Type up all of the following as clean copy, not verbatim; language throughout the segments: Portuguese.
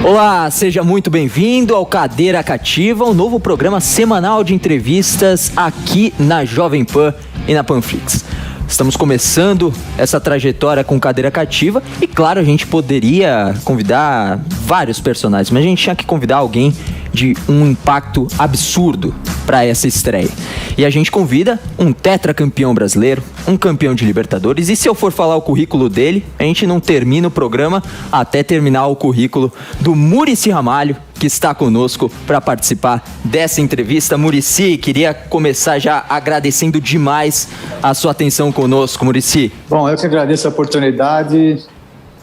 Olá, seja muito bem-vindo ao Cadeira Cativa, um novo programa semanal de entrevistas aqui na Jovem Pan e na Panflix. Estamos começando essa trajetória com Cadeira Cativa e, claro, a gente poderia convidar vários personagens, mas a gente tinha que convidar alguém de um impacto absurdo para essa estreia. E a gente convida um tetracampeão brasileiro, um campeão de Libertadores, e se eu for falar o currículo dele, a gente não termina o programa até terminar o currículo do Muricy Ramalho, que está conosco para participar dessa entrevista. Muricy, queria começar já agradecendo demais a sua atenção conosco, Muricy. Bom, eu que agradeço a oportunidade,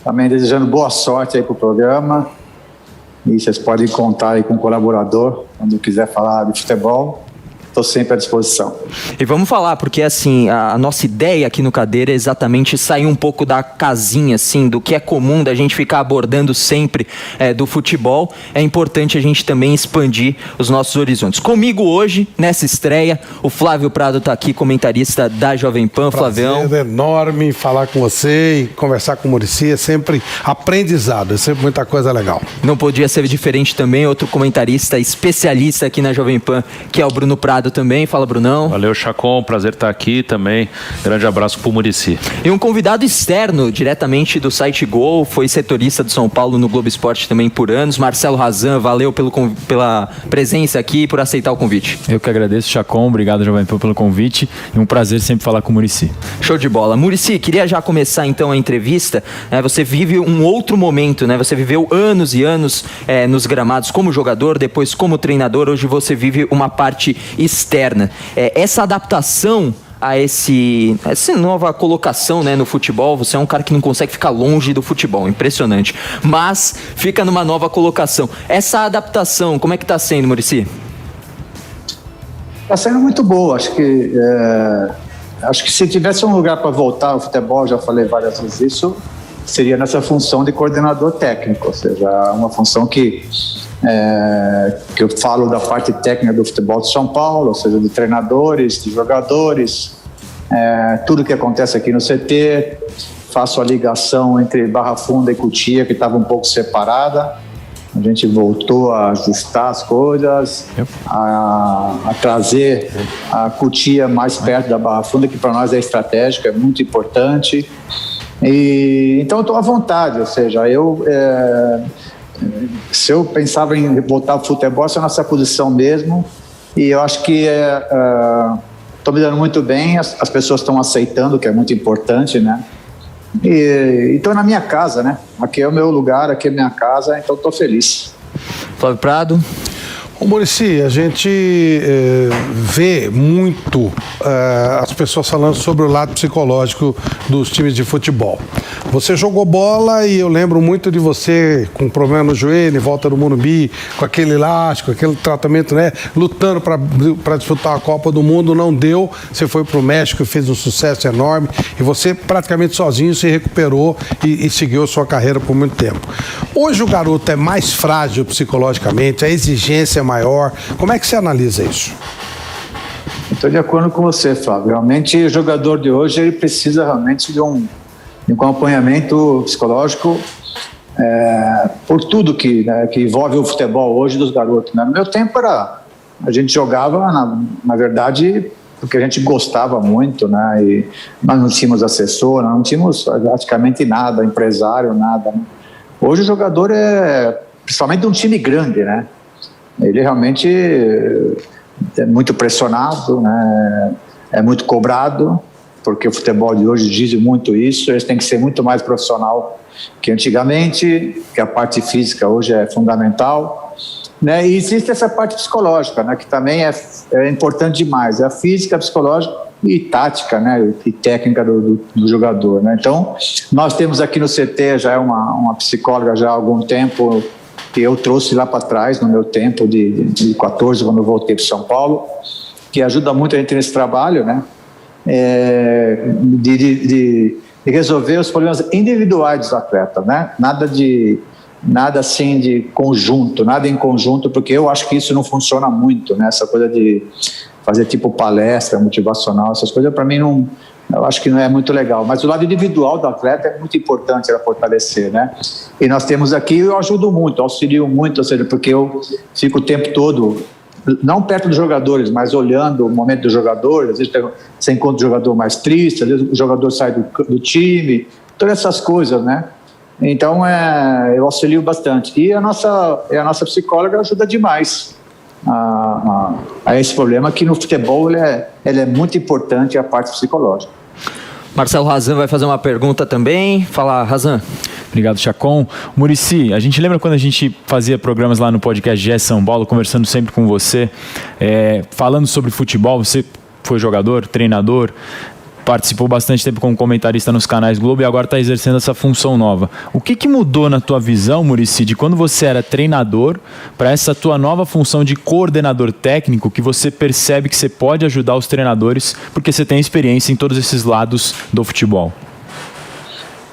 também desejando boa sorte aí para o programa. E vocês podem contar aí com um colaborador, quando quiser falar de futebol, estou sempre à disposição. E vamos falar, porque assim, a nossa ideia aqui no Cadeira é exatamente sair um pouco da casinha, assim, do que é comum da gente ficar abordando sempre do futebol. É importante a gente também expandir os nossos horizontes. Comigo hoje, nessa estreia, o Flávio Prado está aqui, comentarista da Jovem Pan. Flavião. Prazer enorme falar com você e conversar com o Muricy, é sempre aprendizado, é sempre muita coisa legal. Não podia ser diferente também, outro comentarista especialista aqui na Jovem Pan, que é o Bruno Prado também. Fala, Brunão. Valeu, Chacon, prazer estar aqui também. Grande abraço pro Muricy. E um convidado externo, diretamente do site Gol, foi setorista do São Paulo no Globo Esporte também por anos. Marcelo Razan, valeu pela presença aqui e por aceitar o convite. Eu que agradeço, Chacon, obrigado, Jovem Pan, pelo convite e um prazer sempre falar com o Muricy. Show de bola. Muricy, queria já começar então a entrevista. Você vive um outro momento, né? Você viveu anos e anos nos gramados como jogador, depois como treinador. Hoje você vive uma parte externa. Essa adaptação a essa nova colocação, né, no futebol, você é um cara que não consegue ficar longe do futebol, impressionante, mas fica numa nova colocação. Essa adaptação, como é que está sendo, Muricy? Está sendo muito boa, acho que se tivesse um lugar para voltar ao futebol, já falei várias vezes isso, seria nessa função de coordenador técnico, ou seja, uma função que eu falo da parte técnica do futebol de São Paulo, ou seja, de treinadores, de jogadores, tudo que acontece aqui no CT, faço a ligação entre Barra Funda e Cotia, que estava um pouco separada, a gente voltou a ajustar as coisas, a trazer a Cotia mais perto da Barra Funda, que para nós é estratégico, é muito importante, então eu estou à vontade, ou seja, se eu pensava em voltar ao futebol, essa é a nossa posição mesmo, e eu acho que estou me dando muito bem, as pessoas estão aceitando, que é muito importante, né? E estou na minha casa, né? Aqui é o meu lugar, aqui é minha casa, então estou feliz. Flávio Prado. Ô Muricy, a gente vê muito as pessoas falando sobre o lado psicológico dos times de futebol. Você jogou bola e eu lembro muito de você com problema no joelho, em volta do Morumbi, com aquele elástico, aquele tratamento, né? Lutando para disputar a Copa do Mundo, não deu. Você foi para o México e fez um sucesso enorme e você praticamente sozinho se recuperou e seguiu a sua carreira por muito tempo. Hoje o garoto é mais frágil psicologicamente, a exigência é maior. Como é que você analisa isso? Estou de acordo com você, Flávio. Realmente o jogador de hoje ele precisa realmente de um acompanhamento psicológico por tudo que envolve o futebol hoje dos garotos, né? No meu tempo a gente jogava, na verdade, porque a gente gostava muito, né? E nós não tínhamos assessor, nós não tínhamos praticamente nada, empresário, nada, né? Hoje o jogador principalmente de um time grande, né? Ele realmente é muito pressionado, né? É muito cobrado, porque o futebol de hoje diz muito isso, eles têm que ser muito mais profissional que antigamente, que a parte física hoje é fundamental, né? E existe essa parte psicológica, né? Que também é importante demais, a física, a psicológica e tática, né? E técnica do jogador, né? Então, nós temos aqui no CT já uma psicóloga já há algum tempo, que eu trouxe lá para trás, no meu tempo de 14, quando eu voltei para São Paulo, que ajuda muito a gente nesse trabalho, né? De resolver os problemas individuais dos atletas, né? Nada assim de conjunto, nada em conjunto, porque eu acho que isso não funciona muito, né? Essa coisa de fazer tipo palestra motivacional, essas coisas para mim eu acho que não é muito legal. Mas o lado individual do atleta é muito importante para fortalecer, né? E nós temos aqui, eu ajudo muito, auxilio muito, ou seja, porque eu fico o tempo todo, não perto dos jogadores, mas olhando o momento do jogador. Às vezes você encontra o jogador mais triste, às vezes o jogador sai do time, todas essas coisas, né? Então, eu auxilio bastante. E a nossa psicóloga ajuda demais a esse problema, que no futebol ele é muito importante, a parte psicológica. Marcelo Razan vai fazer uma pergunta também. Fala, Razan. Obrigado, Chacon. Muricy, a gente lembra quando a gente fazia programas lá no podcast GE São Paulo, conversando sempre com você, falando sobre futebol. Você foi jogador, treinador, participou bastante tempo como comentarista nos canais Globo e agora está exercendo essa função nova. O que mudou na tua visão, Muricy, de quando você era treinador para essa tua nova função de coordenador técnico, que você percebe que você pode ajudar os treinadores porque você tem experiência em todos esses lados do futebol?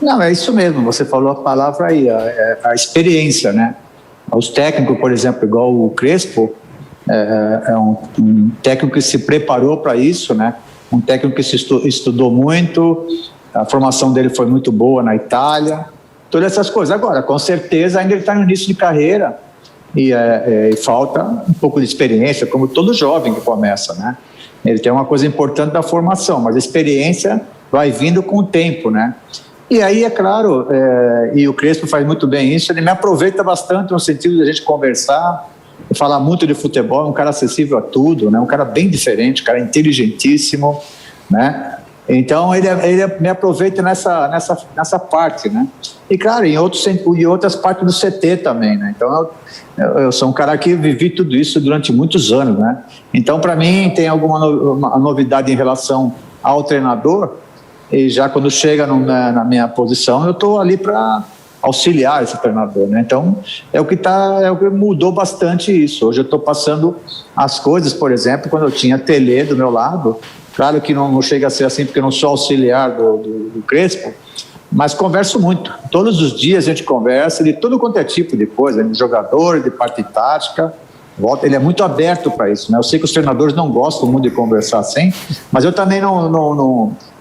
Não, é isso mesmo, você falou a palavra aí, a experiência, né? Os técnicos, por exemplo, igual o Crespo, é um técnico que se preparou para isso, né? Um técnico que se estudou muito, a formação dele foi muito boa na Itália, todas essas coisas. Agora, com certeza, ainda ele está no início de carreira e falta um pouco de experiência, como todo jovem que começa, né? Ele tem uma coisa importante da formação, mas a experiência vai vindo com o tempo, né? E aí, é claro, e o Crespo faz muito bem isso, ele me aproveita bastante no sentido de a gente conversar, falar muito de futebol, é um cara acessível a tudo, né? Um cara bem diferente, um cara inteligentíssimo, né? Então ele me aproveita nessa parte, né? E claro, em outras partes do CT também, né? Então eu sou um cara que vivi tudo isso durante muitos anos, né? Então para mim tem alguma novidade em relação ao treinador, e já quando chega na minha posição eu estou ali para auxiliar esse treinador, né? Então é o que mudou bastante isso. Hoje eu estou passando as coisas, por exemplo, quando eu tinha Tele do meu lado, claro que não chega a ser assim porque eu não sou auxiliar do Crespo, mas converso muito. Todos os dias a gente conversa de tudo quanto é tipo de coisa, de jogador, de parte tática. Ele é muito aberto para isso, né? Eu sei que os treinadores não gostam muito de conversar assim, mas eu também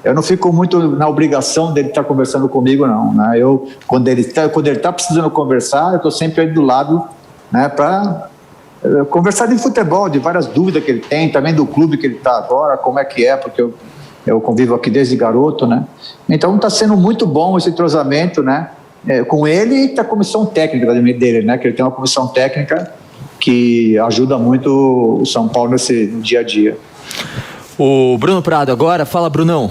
eu não fico muito na obrigação dele estar conversando comigo, não, né? Quando ele está precisando conversar, eu estou sempre aí do lado, né, para conversar de futebol, de várias dúvidas que ele tem, também do clube que ele está agora, como é que é, porque eu convivo aqui desde garoto, né? Então está sendo muito bom esse entrosamento, né, com ele e com a comissão técnica dele, né, que ele tem uma comissão técnica que ajuda muito o São Paulo nesse dia a dia. O Bruno Prado agora. Fala, Brunão.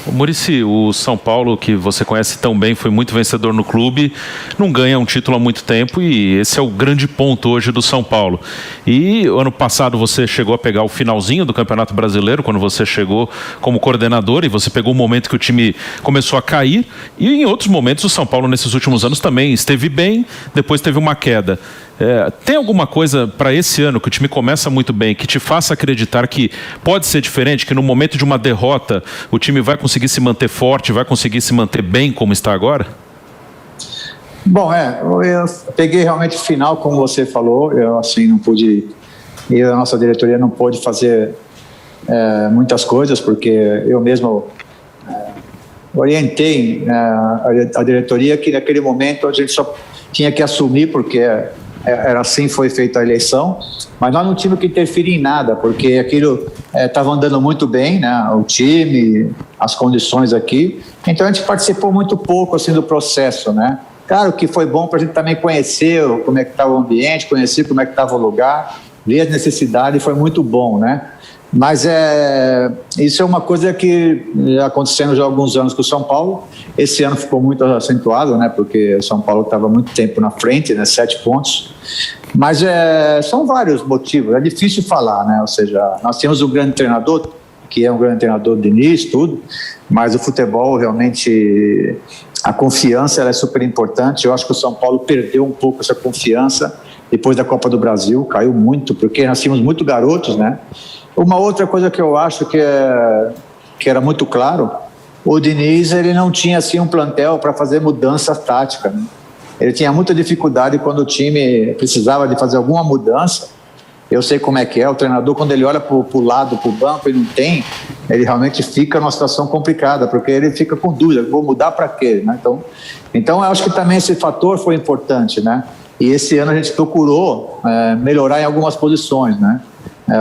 Muricy, o São Paulo, que você conhece tão bem, foi muito vencedor no clube, não ganha um título há muito tempo e esse é o grande ponto hoje do São Paulo. E ano passado você chegou a pegar o finalzinho do Campeonato Brasileiro, quando você chegou como coordenador, e você pegou o momento que o time começou a cair, e em outros momentos o São Paulo nesses últimos anos também esteve bem, depois teve uma queda. Tem alguma coisa para esse ano que o time começa muito bem, que te faça acreditar que pode ser diferente, que no momento de uma derrota o time vai conseguir se manter forte, vai conseguir se manter bem como está agora? Bom, eu peguei realmente o final, como você falou, eu assim não pude, a nossa diretoria não pôde fazer muitas coisas, porque eu mesmo orientei a diretoria que naquele momento a gente só tinha que assumir, porque era assim, foi feita a eleição, mas nós não tínhamos que interferir em nada, porque aquilo estava andando muito bem, né, o time, as condições aqui, então a gente participou muito pouco assim do processo, né. Claro que foi bom para a gente também conhecer como é que estava o ambiente, conhecer como é que estava o lugar, ver as necessidades, foi muito bom, né. Mas isso é uma coisa que acontecendo já há alguns anos com o São Paulo. Esse ano ficou muito acentuado, né, porque o São Paulo estava muito tempo na frente, né, 7 pontos. Mas são vários motivos, é difícil falar, né, ou seja, nós temos um grande treinador, que é um grande treinador de início, tudo, mas o futebol realmente, a confiança ela é super importante. Eu acho que o São Paulo perdeu um pouco essa confiança depois da Copa do Brasil, caiu muito, porque nós tínhamos muito garotos, né. Uma outra coisa que eu acho que era muito claro, o Diniz ele não tinha assim um plantel para fazer mudança tática, né? Ele tinha muita dificuldade quando o time precisava de fazer alguma mudança, Eu sei como é que é, o treinador, quando ele olha para o lado, para o banco e não tem, ele realmente fica numa situação complicada, porque ele fica com dúvida, vou mudar para quê? Né? Então, eu acho que também esse fator foi importante, né? E esse ano a gente procurou melhorar em algumas posições, né?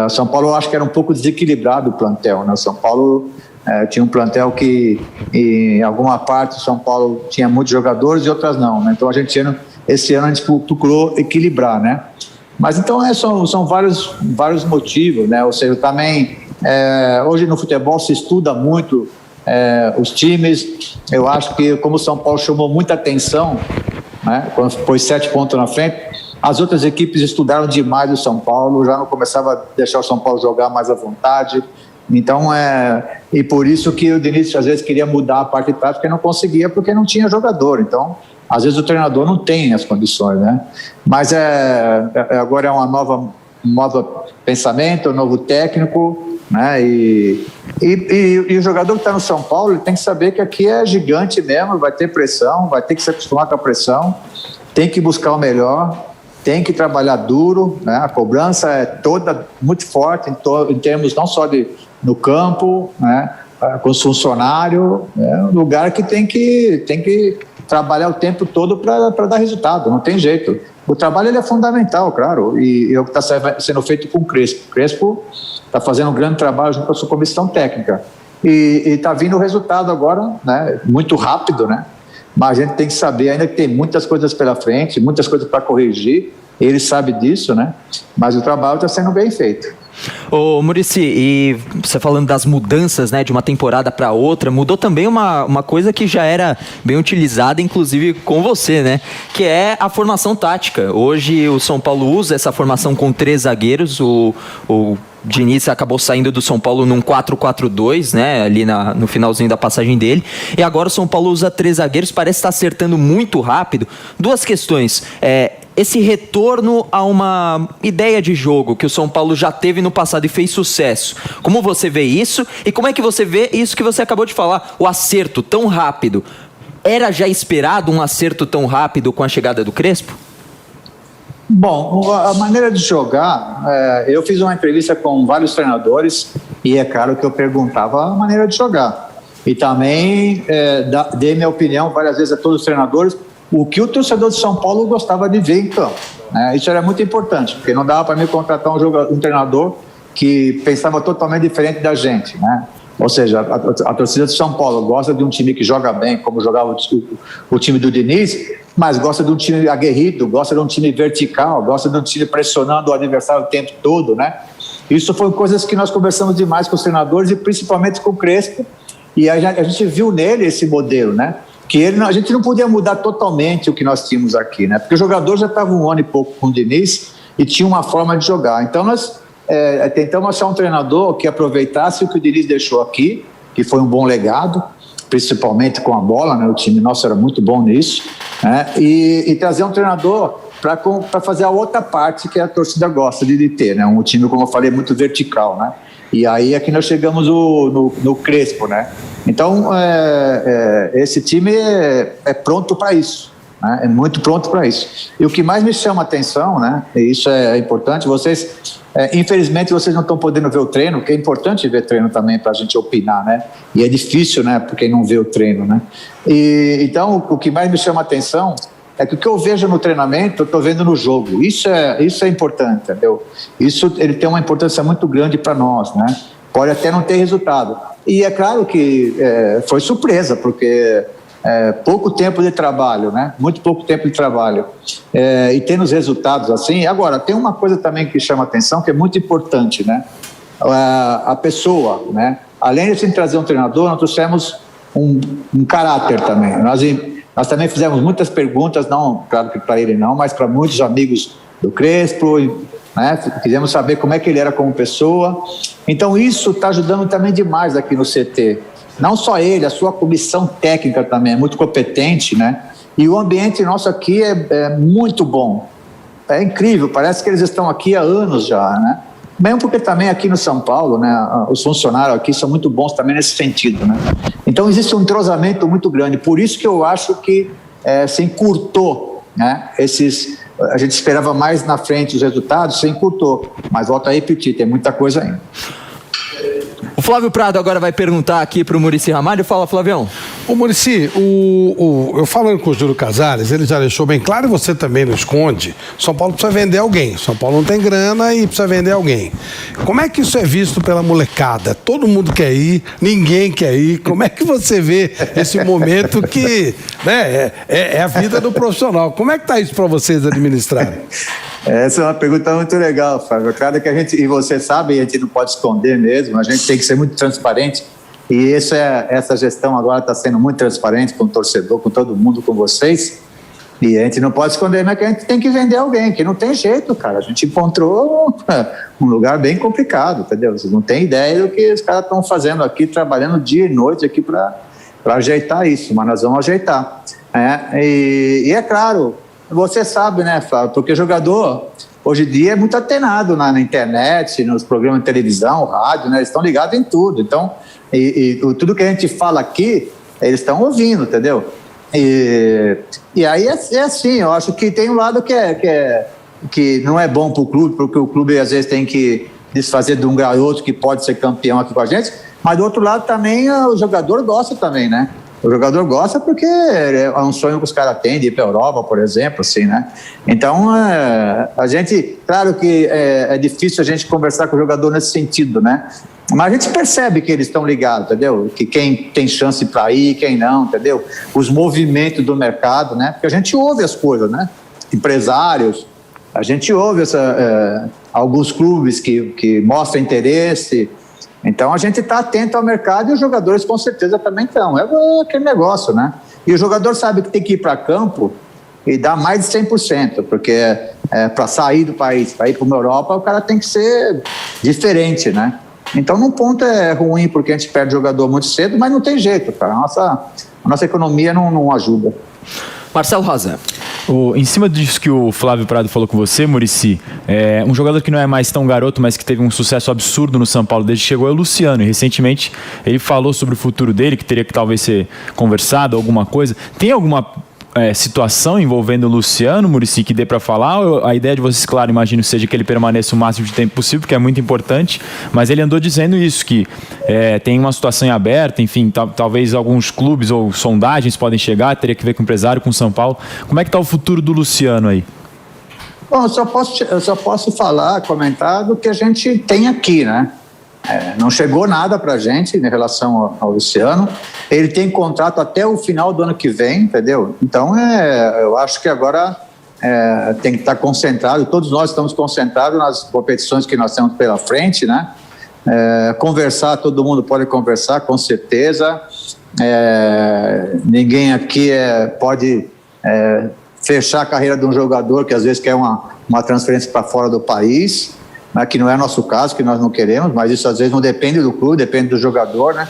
São Paulo, eu acho que era um pouco desequilibrado o plantel, né? São Paulo tinha um plantel que, em alguma parte, o São Paulo tinha muitos jogadores e outras não, né? Então, esse ano a gente procurou equilibrar, né? Mas então são vários motivos, né? Ou seja, também hoje no futebol se estuda muito os times. Eu acho que como o São Paulo chamou muita atenção, né? Quando pôs 7 pontos na frente, as outras equipes estudaram demais o São Paulo, já não começava a deixar o São Paulo jogar mais à vontade. Então e por isso que o Diniz às vezes queria mudar a parte tática e não conseguia porque não tinha jogador. Então às vezes o treinador não tem as condições, né? Mas agora é um novo pensamento, um novo técnico, né? E o jogador que está no São Paulo, ele tem que saber que aqui é gigante mesmo, vai ter pressão, vai ter que se acostumar com a pressão, tem que buscar o melhor, tem que trabalhar duro, né? A cobrança é toda muito forte em termos não só no campo, né? Com os funcionários, é um lugar que tem que trabalhar o tempo todo para dar resultado, não tem jeito. O trabalho ele é fundamental, claro, e é o que está sendo feito com o Crespo. O Crespo está fazendo um grande trabalho junto com a sua comissão técnica e está vindo o resultado agora, né, muito rápido, né? Mas a gente tem que saber ainda que tem muitas coisas pela frente, muitas coisas para corrigir, ele sabe disso, né? Mas o trabalho está sendo bem feito. Ô Muricy, e você falando das mudanças, né, de uma temporada para outra, mudou também uma coisa que já era bem utilizada, inclusive com você, né, que é a formação tática. Hoje o São Paulo usa essa formação com 3 zagueiros, o Diniz acabou saindo do São Paulo num 4-4-2, né, ali no finalzinho da passagem dele, e agora o São Paulo usa 3 zagueiros, parece estar acertando muito rápido. 2 questões, esse retorno a uma ideia de jogo que o São Paulo já teve no passado e fez sucesso, como você vê isso, e como é que você vê isso que você acabou de falar, o acerto tão rápido? Era já esperado um acerto tão rápido com a chegada do Crespo? Bom, a maneira de jogar, eu fiz uma entrevista com vários treinadores e é claro que eu perguntava a maneira de jogar. E também dei minha opinião várias vezes a todos os treinadores, o que o torcedor de São Paulo gostava de ver em campo. Isso era muito importante, porque não dava para mim contratar um treinador que pensava totalmente diferente da gente, né? Ou seja, a torcida de São Paulo gosta de um time que joga bem, como jogava o time do Diniz, mas gosta de um time aguerrido, gosta de um time vertical, gosta de um time pressionando o adversário o tempo todo, né? Isso foi coisas que nós conversamos demais com os treinadores e principalmente com o Crespo, e a gente viu nele esse modelo, né? Que a gente não podia mudar totalmente o que nós tínhamos aqui, né? Porque o jogador já estava 1 ano e pouco com o Diniz e tinha uma forma de jogar. Então nós tentamos achar um treinador que aproveitasse o que o Diniz deixou aqui, que foi um bom legado, principalmente com a bola, né? O time nosso era muito bom nisso, né? E trazer um treinador para fazer a outra parte que a torcida gosta de ter, né? Um time, como eu falei, muito vertical, né? E aí aqui nós chegamos no Crespo, né? Então esse time é pronto para isso, né? É muito pronto para isso. E o que mais me chama a atenção, né? E isso é importante, infelizmente vocês não estão podendo ver o treino, porque é importante ver treino também para a gente opinar, né? E é difícil, né? Porque não vê o treino, né? Então o que mais me chama a atenção é que o que eu vejo no treinamento, eu estou vendo no jogo. Isso é importante, entendeu? Isso ele tem uma importância muito grande para nós, né? Pode até não ter resultado. E é claro que foi surpresa, porque pouco tempo de trabalho, né? Muito pouco tempo de trabalho. E tendo os resultados assim. Agora, tem uma coisa também que chama atenção, que é muito importante, né? A pessoa, né? Além de a gente trazer um treinador, nós trouxemos um caráter também. Nós também fizemos muitas perguntas, não, claro que para ele não, mas para muitos amigos do Crespo, né? Quisemos saber como é que ele era como pessoa. Então isso está ajudando também demais aqui no CT. Não só ele, a sua comissão técnica também é muito competente, né? E o ambiente nosso aqui é muito bom. É incrível, parece que eles estão aqui há anos já, né? Mesmo porque também aqui no São Paulo, né, os funcionários aqui são muito bons também nesse sentido, né? Então existe um entrosamento muito grande, por isso que eu acho que se encurtou, né, a gente esperava mais na frente os resultados, se encurtou. Mas volto a repetir, tem muita coisa ainda. O Flávio Prado agora vai perguntar aqui para o Muricy Ramalho. Fala, Flavião. Ô, Muricy, eu falando com o Júlio Casares, ele já deixou bem claro, e você também não esconde, São Paulo precisa vender alguém. São Paulo não tem grana e precisa vender alguém. Como é que isso é visto pela molecada? Todo mundo quer ir, ninguém quer ir. Como é que você vê esse momento que, né, é a vida do profissional? Como é que tá isso para vocês administrarem? Essa é uma pergunta muito legal, Fábio. Claro que a gente, e você sabe, a gente não pode esconder mesmo, a gente tem que ser muito transparente, e essa gestão agora está sendo muito transparente com o torcedor, com todo mundo, com vocês, e a gente não pode esconder, mas que a gente tem que vender alguém, que não tem jeito, cara. A gente encontrou um lugar bem complicado, entendeu? Vocês não têm ideia do que os caras estão fazendo aqui, trabalhando dia e noite aqui para ajeitar isso, mas nós vamos ajeitar. E é claro, você sabe, né, Flávio, porque jogador hoje em dia é muito atenado na internet, nos programas de televisão, rádio, né, eles estão ligados em tudo, então, tudo que a gente fala aqui, eles estão ouvindo, entendeu? E aí é assim, eu acho que tem um lado que não é bom para o clube, porque o clube às vezes tem que desfazer de um garoto que pode ser campeão aqui com a gente, mas do outro lado também o jogador gosta também, né? O jogador gosta porque é um sonho que os caras têm de ir para a Europa, por exemplo, assim, né? Então, a gente, claro que é difícil a gente conversar com o jogador nesse sentido, né? Mas a gente percebe que eles estão ligados, entendeu? Que quem tem chance para ir, quem não, entendeu? Os movimentos do mercado, né? Porque a gente ouve as coisas, né? Empresários, a gente ouve alguns clubes que mostram interesse. Então a gente está atento ao mercado e os jogadores com certeza também estão. É aquele negócio, né? E o jogador sabe que tem que ir para campo e dar mais de 100%, porque para sair do país, para ir para uma Europa, o cara tem que ser diferente, né? Então, num ponto é ruim porque a gente perde jogador muito cedo, mas não tem jeito, cara. A nossa economia não ajuda. Marcelo Rosa. Em cima disso que o Flávio Prado falou com você, Muricy, um jogador que não é mais tão garoto, mas que teve um sucesso absurdo no São Paulo desde que chegou é o Luciano. E recentemente ele falou sobre o futuro dele, que teria que talvez ser conversado, alguma coisa. Tem alguma situação envolvendo o Luciano, Muricy, que dê para falar? Ou a ideia de vocês, claro, imagino, seja que ele permaneça o máximo de tempo possível, porque é muito importante, mas ele andou dizendo isso, que tem uma situação em aberto, enfim, talvez alguns clubes ou sondagens podem chegar, teria que ver com o empresário, com o São Paulo. Como é que está o futuro do Luciano aí? Bom, eu só posso comentar do que a gente tem aqui, né? Não chegou nada para a gente em relação ao Luciano. Ele tem contrato até o final do ano que vem, entendeu? Então, eu acho que agora tem que estar concentrado, todos nós estamos concentrados nas competições que nós temos pela frente, né? Conversar, todo mundo pode conversar, com certeza. Ninguém aqui pode fechar a carreira de um jogador que às vezes quer uma transferência para fora do país, né, que não é nosso caso, que nós não queremos, mas isso às vezes não depende do clube, depende do jogador, né?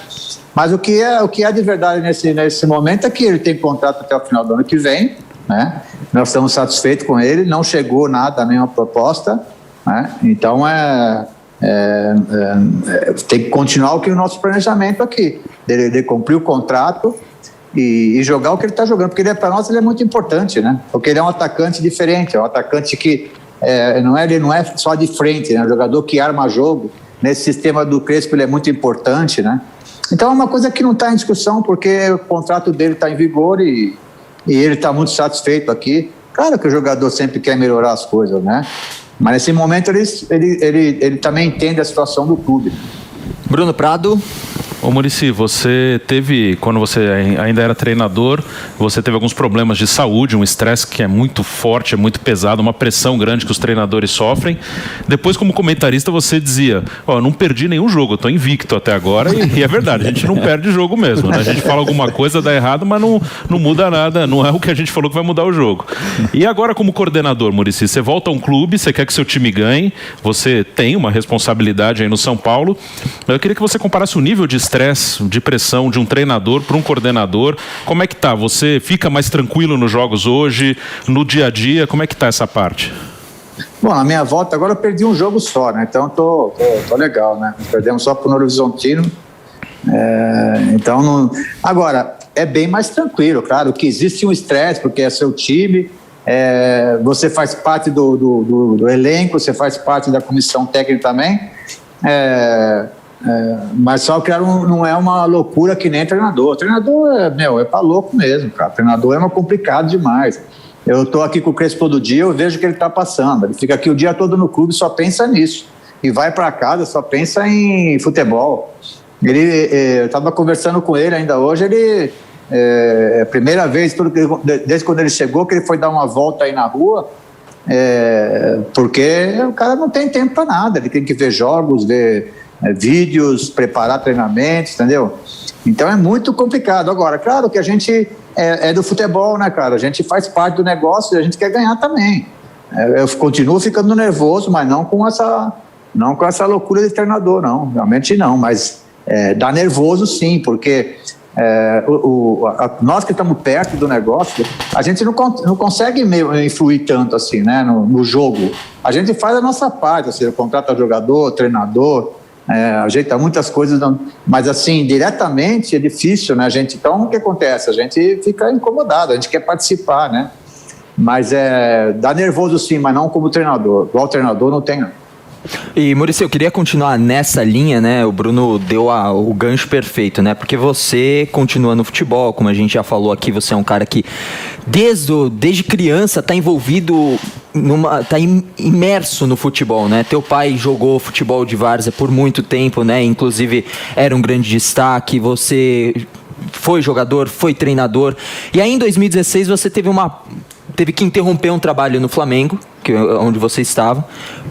Mas o que é de verdade nesse momento é que ele tem contrato até o final do ano que vem, né? Nós estamos satisfeitos com ele, não chegou nada, nenhuma proposta, né? Então tem que continuar o nosso planejamento aqui, de cumprir o contrato e jogar o que ele está jogando, porque para nós ele é muito importante, né? Porque ele é um atacante diferente, é um atacante que ele não é só de frente, né? Um jogador que arma jogo. Nesse sistema do Crespo ele é muito importante, né? Então é uma coisa que não está em discussão, porque o contrato dele está em vigor e ele está muito satisfeito aqui. Claro que o jogador sempre quer melhorar as coisas, né? Mas nesse momento ele também entende a situação do clube. Bruno Prado. Ô Muricy, você teve, quando você ainda era treinador, você teve alguns problemas de saúde, um estresse que é muito forte, é muito pesado, uma pressão grande que os treinadores sofrem. Depois, como comentarista, você dizia, eu não perdi nenhum jogo, eu estou invicto até agora, e é verdade, a gente não perde jogo mesmo, né? A gente fala alguma coisa, dá errado, mas não muda nada, não é o que a gente falou que vai mudar o jogo. E agora, como coordenador, Muricy, você volta a um clube, você quer que seu time ganhe, você tem uma responsabilidade aí no São Paulo. Eu queria que você comparasse o nível de estresse, de pressão de um treinador para um coordenador. Como é que tá? Você fica mais tranquilo nos jogos hoje, no dia a dia? Como é que tá essa parte? Bom, na minha volta agora eu perdi um jogo só, né? Então tô legal, né? Perdemos só para o Novo Horizontino. Então, agora, é bem mais tranquilo, claro que existe um estresse, porque é seu time, você faz parte do elenco, você faz parte da comissão técnica também, mas só que não é uma loucura que nem treinador. Treinador é pra louco mesmo, cara. Treinador é complicado demais. Eu estou aqui com o Crespo todo dia, eu vejo o que ele está passando. Ele fica aqui o dia todo no clube, só pensa nisso. E vai para casa, só pensa em futebol. Eu estava conversando com ele ainda hoje, a primeira vez, desde quando ele chegou, que ele foi dar uma volta aí na rua, porque o cara não tem tempo para nada, ele tem que ver jogos, ver vídeos, preparar treinamentos, entendeu? Então é muito complicado. Agora, claro que a gente é do futebol, né, cara? A gente faz parte do negócio e a gente quer ganhar também. Eu continuo ficando nervoso, mas não com essa loucura de treinador, não. Realmente não, mas dá nervoso sim, porque nós que estamos perto do negócio, a gente não consegue influir tanto assim, né, no jogo. A gente faz a nossa parte, ou seja, contrata jogador, treinador, ajeita muitas coisas, mas assim, diretamente é difícil, né, gente? Então, o que acontece? A gente fica incomodado, a gente quer participar, né? Mas dá nervoso sim, mas não como treinador. Igual treinador não tem, não. E, Muricy, eu queria continuar nessa linha, né? O Bruno deu o gancho perfeito, né? Porque você continua no futebol, como a gente já falou aqui, você é um cara que desde criança está envolvido, está imerso no futebol, né? Teu pai jogou futebol de várzea por muito tempo, né? Inclusive era um grande destaque, você foi jogador, foi treinador. E aí em 2016 você teve que interromper um trabalho no Flamengo, onde você estava,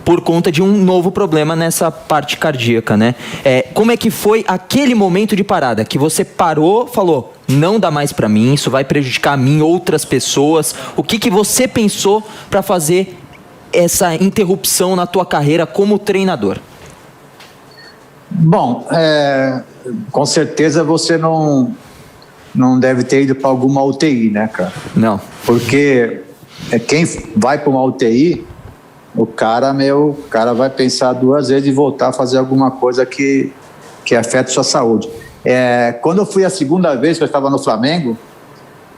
por conta de um novo problema nessa parte cardíaca, né? Como é que foi aquele momento de parada? Que você parou, falou, não dá mais para mim, isso vai prejudicar a mim, outras pessoas. O que você pensou para fazer essa interrupção na tua carreira como treinador? Bom, com certeza você não deve ter ido para alguma UTI, né, cara? Não. Porque quem vai para uma UTI, o cara vai pensar duas vezes e voltar a fazer alguma coisa que afeta a sua saúde. Quando eu fui a segunda vez que eu estava no Flamengo,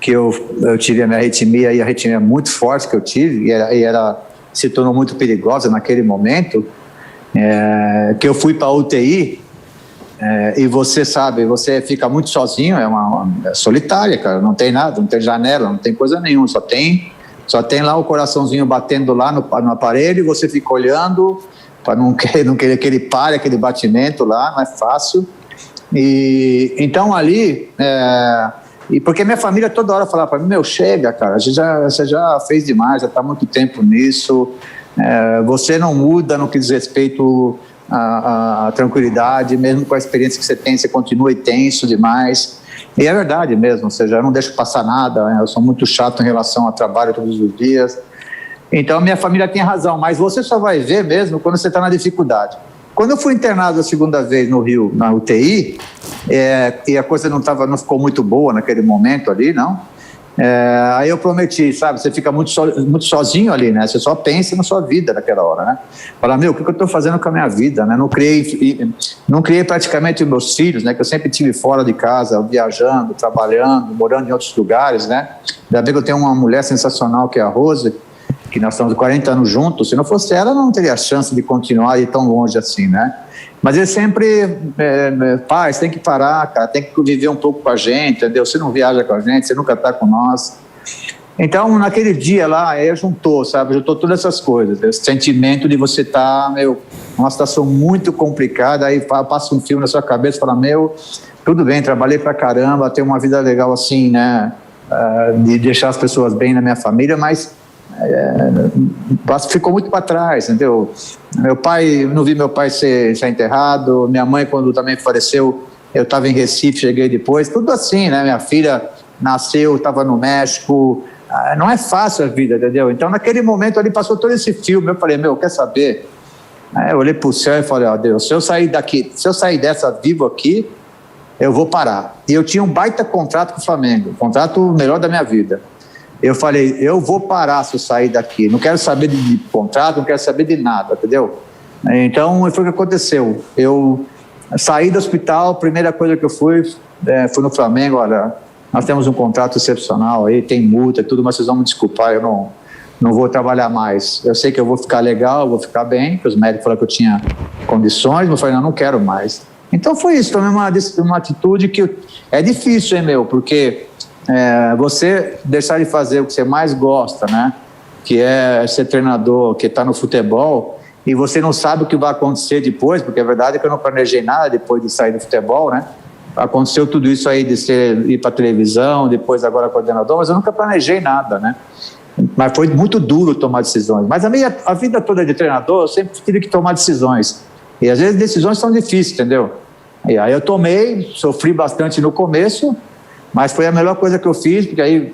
que eu tive a minha arritmia, e a arritmia muito forte que eu tive, e se tornou muito perigosa naquele momento, que eu fui para a UTI, e você sabe, você fica muito sozinho, é solitária, cara, não tem nada, não tem janela, não tem coisa nenhuma, só tem lá o coraçãozinho batendo lá no aparelho, e você fica olhando para não querer que ele pare, aquele batimento lá, não é fácil. E então ali, e porque minha família toda hora falava para mim, chega, cara, você já fez demais, já está muito tempo nisso, você não muda no que diz respeito à tranquilidade, mesmo com a experiência que você tem, você continua tenso demais. E é verdade mesmo, ou seja, eu não deixo passar nada, eu sou muito chato em relação ao trabalho todos os dias. Então, minha família tem razão, mas você só vai ver mesmo quando você está na dificuldade. Quando eu fui internado a segunda vez no Rio, na UTI, e a coisa não ficou muito boa naquele momento ali, não, aí eu prometi, sabe, você fica muito sozinho ali, né, você só pensa na sua vida naquela hora, né, fala, o que eu estou fazendo com a minha vida, né, não criei praticamente meus filhos, né, que eu sempre tive fora de casa, viajando, trabalhando, morando em outros lugares, né, ainda bem que eu tenho uma mulher sensacional que é a Rose, que nós estamos 40 anos juntos, se não fosse ela, não teria chance de continuar e ir tão longe assim, né? Mas ele sempre, pai, você tem que parar, cara, tem que viver um pouco com a gente, entendeu? Você não viaja com a gente, você nunca está com nós. Então, naquele dia lá, juntou todas essas coisas, esse sentimento de você estar, numa situação muito complicada, aí passa um filme na sua cabeça e fala, tudo bem, trabalhei pra caramba, tenho uma vida legal assim, né, de deixar as pessoas bem na minha família, mas ficou muito para trás, entendeu? Não vi meu pai ser enterrado, minha mãe quando também faleceu, eu estava em Recife, cheguei depois, tudo assim, né? Minha filha nasceu, estava no México, não é fácil a vida, entendeu? Então naquele momento ali passou todo esse filme, eu falei, quer saber? Eu olhei para o céu e falei, Deus, se eu sair dessa vivo aqui, eu vou parar. E eu tinha um baita contrato com o Flamengo, contrato melhor da minha vida. Eu falei, eu vou parar se eu sair daqui, não quero saber de contrato, não quero saber de nada, entendeu? Então, foi o que aconteceu. Eu saí do hospital, a primeira coisa que eu fui no Flamengo, olha, nós temos um contrato excepcional aí, tem multa e tudo, mas vocês vão me desculpar, eu não vou trabalhar mais. Eu sei que eu vou ficar legal, vou ficar bem, porque os médicos falaram que eu tinha condições, mas eu falei, não quero mais. Então foi isso, tomei uma atitude que é difícil, hein, meu, porque você deixar de fazer o que você mais gosta, né, que é ser treinador, que está no futebol, e você não sabe o que vai acontecer depois, porque a verdade é que eu não planejei nada depois de sair do futebol, né, aconteceu tudo isso aí de ir para televisão, depois agora coordenador, mas eu nunca planejei nada, né, mas foi muito duro tomar decisões, mas a vida toda de treinador eu sempre tive que tomar decisões, e às vezes decisões são difíceis, entendeu? E aí eu tomei, sofri bastante no começo, mas foi a melhor coisa que eu fiz, porque aí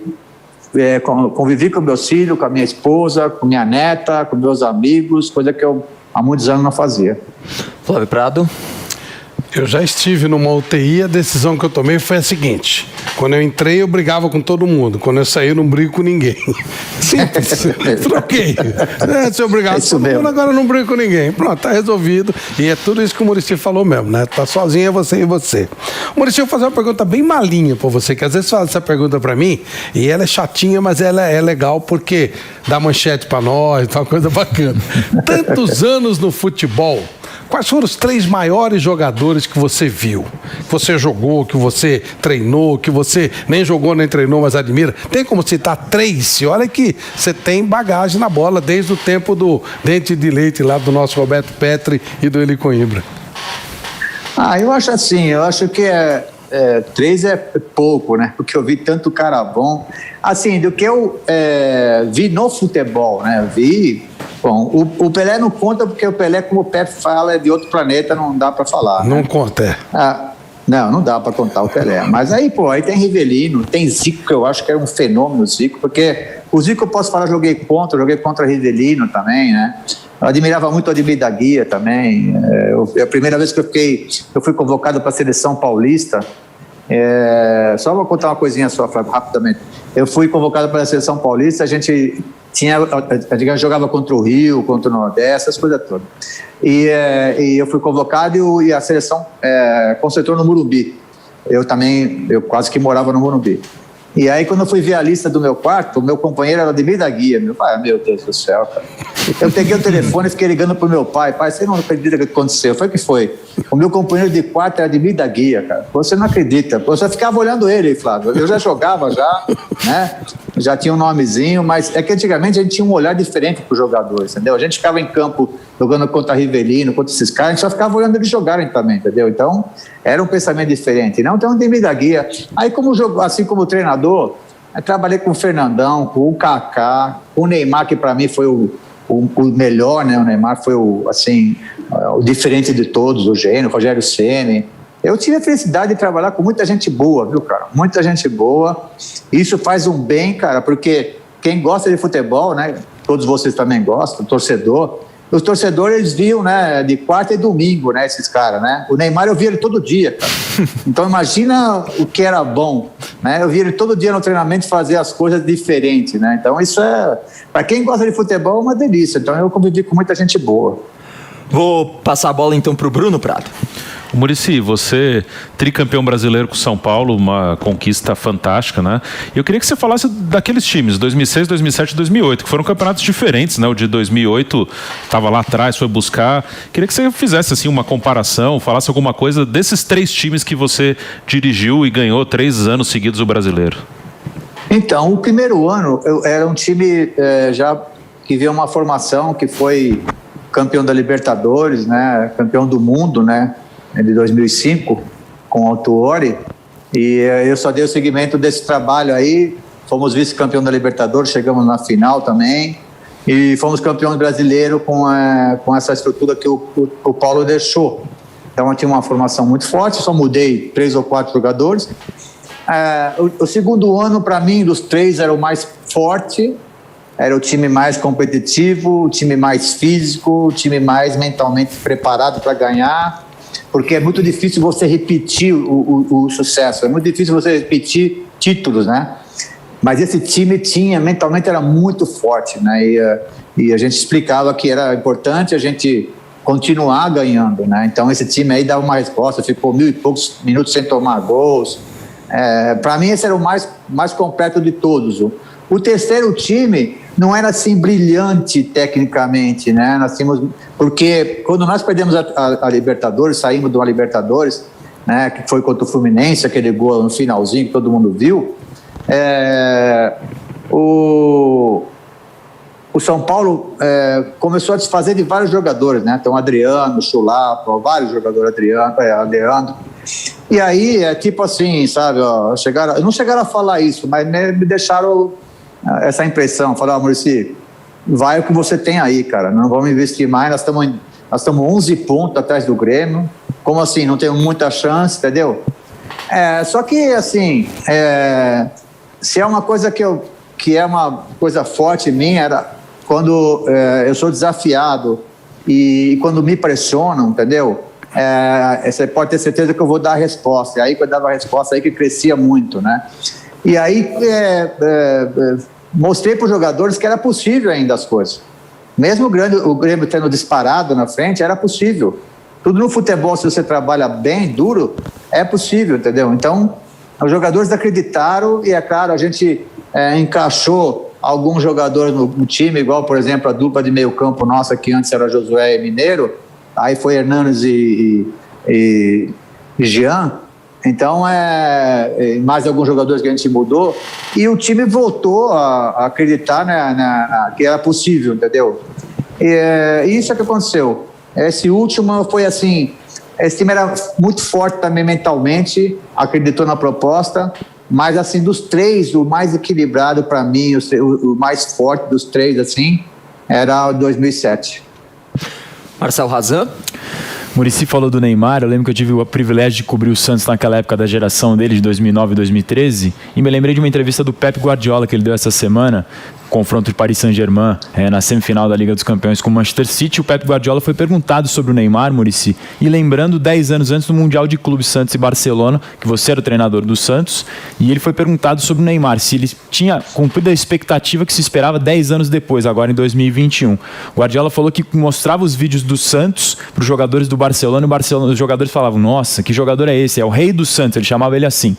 convivi com meus filhos, com a minha esposa, com minha neta, com meus amigos, coisa que eu há muitos anos não fazia. Flávio Prado? Eu já estive numa UTI, a decisão que eu tomei foi a seguinte: quando eu entrei, eu brigava com todo mundo. Quando eu saí, eu não brigo com ninguém. Simples. Troquei. Se eu brigar com todo mundo, agora eu não brigo com ninguém. Pronto, tá resolvido. E é tudo isso que o Muricy falou mesmo, né? Tá sozinho, é você e você. Muricy, eu vou fazer uma pergunta bem malinha pra você, que às vezes faz essa pergunta pra mim, e ela é chatinha, mas ela é legal porque dá manchete pra nós, tá uma coisa bacana. Tantos anos no futebol, quais foram os 3 maiores jogadores que você viu? Que você jogou, que você treinou, que você nem jogou nem treinou, mas admira? Tem como citar 3? E olha que você tem bagagem na bola desde o tempo do dente de leite lá do nosso Roberto Petri e do Eli Coimbra. Eu acho assim, eu acho que 3 é pouco, né? Porque eu vi tanto cara bom. Assim, do que eu vi no futebol, né? Bom, o Pelé não conta porque o Pelé, como o Pepe fala, é de outro planeta, não dá para falar. Não né? conta, Não dá para contar o Pelé. Mas aí, aí tem Rivelino, tem Zico, que eu acho que é um fenômeno, o Zico, porque o Zico eu posso falar, joguei contra Rivelino também, né? Eu admirava muito o Ademir da Guia também. A primeira vez que eu fui convocado para a seleção paulista, só vou contar uma coisinha só, Flávio, rapidamente. Eu fui convocado para a seleção paulista, a gente jogava contra o Rio, contra o Nordeste, essas coisas todas. E eu fui convocado e a seleção concentrou no Morumbi. Eu quase que morava no Morumbi. E aí, quando eu fui ver a lista do meu quarto, o meu companheiro era Ademir da Guia. Meu Deus do céu, cara. Eu peguei o telefone e fiquei ligando pro meu pai. Pai, você não acredita o que aconteceu? Foi o que foi? O meu companheiro de quarto era Ademir da Guia, cara. Você não acredita. Eu só ficava olhando ele, Flávio. Eu já jogava, né? Já tinha um nomezinho, mas é que antigamente a gente tinha um olhar diferente pro jogador, entendeu? A gente ficava em campo jogando contra Rivelino, contra esses caras, a gente só ficava olhando eles jogarem também, entendeu? Então, era um pensamento diferente. Não tem um Ademir da Guia. Aí, assim como treinador, eu trabalhei com o Fernandão, com o Kaká, com o Neymar, que para mim foi o melhor, né? O Neymar foi o diferente de todos, o gênio, o Rogério Ceni. Eu tive a felicidade de trabalhar com muita gente boa, viu, cara? Muita gente boa. Isso faz um bem, cara, porque quem gosta de futebol, né? Todos vocês também gostam, torcedor. Os torcedores, eles viam, né, de quarta e domingo, né, esses caras, né? O Neymar eu via ele todo dia, cara. Então imagina o que era bom, né? Eu via ele todo dia no treinamento fazer as coisas diferentes, né? Então isso para quem gosta de futebol, é uma delícia. Então eu convivi com muita gente boa. Vou passar a bola então pro Bruno Prado. Muricy, você tricampeão brasileiro com São Paulo, uma conquista fantástica, né? Eu queria que você falasse daqueles times, 2006, 2007 e 2008, que foram campeonatos diferentes, né? O de 2008 estava lá atrás, foi buscar. Queria que você fizesse assim uma comparação, falasse alguma coisa desses 3 times que você dirigiu e ganhou 3 anos seguidos o brasileiro. Então, o primeiro ano era um time já que veio uma formação que foi campeão da Libertadores, né? Campeão do mundo, né? De 2005, com o Autuori, e eu só dei o seguimento desse trabalho aí. Fomos vice-campeão da Libertadores, chegamos na final também, e fomos campeão brasileiro com essa estrutura que o Paulo deixou. Então eu tinha uma formação muito forte, só mudei 3 ou 4 jogadores. O segundo ano, para mim, dos 3, era o mais forte, era o time mais competitivo, o time mais físico, o time mais mentalmente preparado para ganhar, porque é muito difícil você repetir o sucesso, é muito difícil você repetir títulos, né? Mas esse time mentalmente era muito forte, né? E a gente explicava que era importante a gente continuar ganhando, né? Então esse time aí dava uma resposta, ficou 1000 e poucos minutos sem tomar gols. Para mim esse era o mais completo de todos, O terceiro time não era assim brilhante tecnicamente, né? Porque quando nós perdemos a Libertadores, saímos de uma Libertadores, né, que foi contra o Fluminense, aquele gol no finalzinho que todo mundo viu, o São Paulo começou a desfazer de vários jogadores, né? Então, Adriano, Chulapa, vários jogadores, Adriano. E aí, tipo assim, sabe, ó, não chegaram a falar isso, mas me deixaram essa impressão. Falaram, Muricy, vai o que você tem aí, cara, não vamos investir mais, nós estamos 11 pontos atrás do Grêmio, como assim, não temos muita chance, entendeu? Só que, assim, se é uma coisa que é uma coisa forte em mim, era quando eu sou desafiado e quando me pressionam, entendeu? Você pode ter certeza que eu vou dar a resposta. E aí, quando eu dava a resposta, aí que crescia muito, né? E aí, mostrei para os jogadores que era possível ainda as coisas. Mesmo o Grêmio tendo disparado na frente, era possível. Tudo no futebol, se você trabalha bem, duro, é possível, entendeu? Então, os jogadores acreditaram e, é claro, a gente encaixou alguns jogadores no time, igual, por exemplo, a dupla de meio campo nossa, que antes era Josué e Mineiro, aí foi Hernanes e Jean. Então, mais alguns jogadores que a gente mudou, e o time voltou a acreditar que era possível, entendeu? E isso é que aconteceu. Esse último foi assim, esse time era muito forte também mentalmente, acreditou na proposta, mas assim, dos três, o mais equilibrado para mim, o mais forte dos três, assim, era o 2007. Marcelo Razan? Muricy falou do Neymar, eu lembro que eu tive o privilégio de cobrir o Santos naquela época da geração dele, de 2009 e 2013, e me lembrei de uma entrevista do Pep Guardiola que ele deu essa semana, confronto de Paris Saint-Germain na semifinal da Liga dos Campeões com o Manchester City. O Pep Guardiola foi perguntado sobre o Neymar, Muricy, e lembrando 10 anos antes do Mundial de Clubes Santos e Barcelona, que você era o treinador do Santos, e ele foi perguntado sobre o Neymar, se ele tinha cumprido a expectativa que se esperava 10 anos depois, agora em 2021. O Guardiola falou que mostrava os vídeos do Santos para os jogadores do Barcelona, e os jogadores falavam, nossa, que jogador é esse? É o rei do Santos, ele chamava ele assim.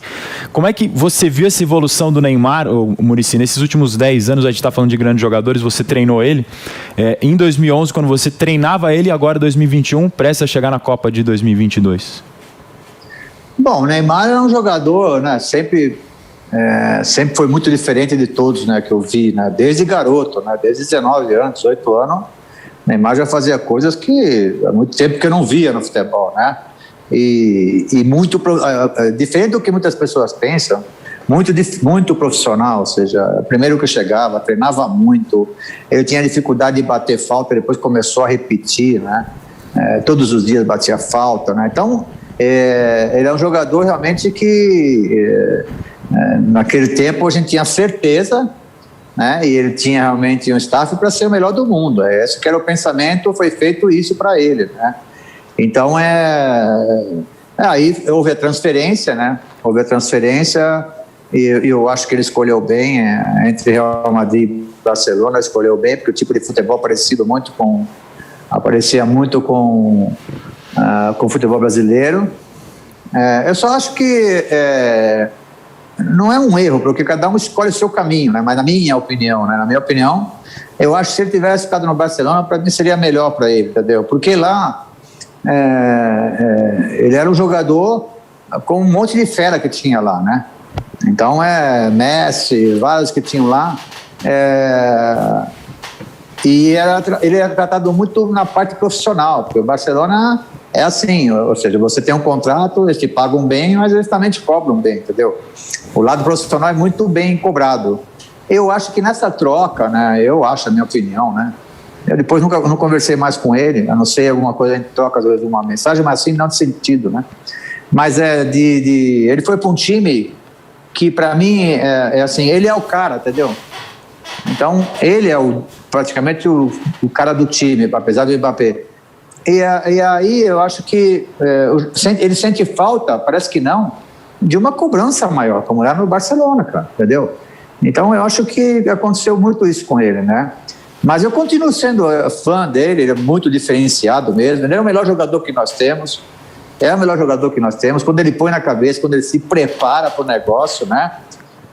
Como é que você viu essa evolução do Neymar, Muricy, nesses últimos 10 anos? A gente está falando de grandes jogadores, você treinou ele em 2011, quando você treinava ele, agora 2021, prestes a chegar na Copa de 2022. Bom, o Neymar é um jogador, né, sempre foi muito diferente de todos, né, que eu vi, né, desde garoto, né, desde 19 anos, 18 anos, o Neymar já fazia coisas que há muito tempo que eu não via no futebol, né, e muito diferente do que muitas pessoas pensam, muito profissional, ou seja, primeiro que eu chegava, treinava muito, ele tinha dificuldade de bater falta, depois começou a repetir, né? Todos os dias batia falta, né? Então, ele é um jogador realmente que, naquele tempo, a gente tinha certeza, né? E ele tinha realmente um staff para ser o melhor do mundo. Esse que era o pensamento, foi feito isso para ele, né? Então, aí houve a transferência, né? E eu acho que ele escolheu bem, entre Real Madrid e Barcelona, escolheu bem, porque o tipo de futebol parecia muito com o futebol brasileiro. Eu só acho que não é um erro, porque cada um escolhe o seu caminho, né? Mas na minha opinião, eu acho que se ele tivesse ficado no Barcelona, para mim seria melhor para ele, entendeu? Porque lá ele era um jogador com um monte de fera que tinha lá, né? Então, Messi, vários que tinham lá, e ele era tratado muito na parte profissional, porque o Barcelona é assim, ou seja, você tem um contrato, eles te pagam bem, mas eles também te cobram bem, entendeu? O lado profissional é muito bem cobrado. Eu acho que nessa troca, né, a minha opinião, né, eu depois não conversei mais com ele, a não ser alguma coisa, a gente troca às vezes uma mensagem, mas assim, não de sentido, né? Mas ele foi para um time que para mim assim, ele é o cara, entendeu? Então, ele é praticamente o cara do time, apesar do Mbappé. E aí eu acho que ele sente falta, parece que não, de uma cobrança maior, como era no Barcelona, cara, entendeu? Então, eu acho que aconteceu muito isso com ele, né? Mas eu continuo sendo fã dele, ele é muito diferenciado mesmo, ele é o melhor jogador que nós temos. Quando ele põe na cabeça, quando ele se prepara para o negócio, né?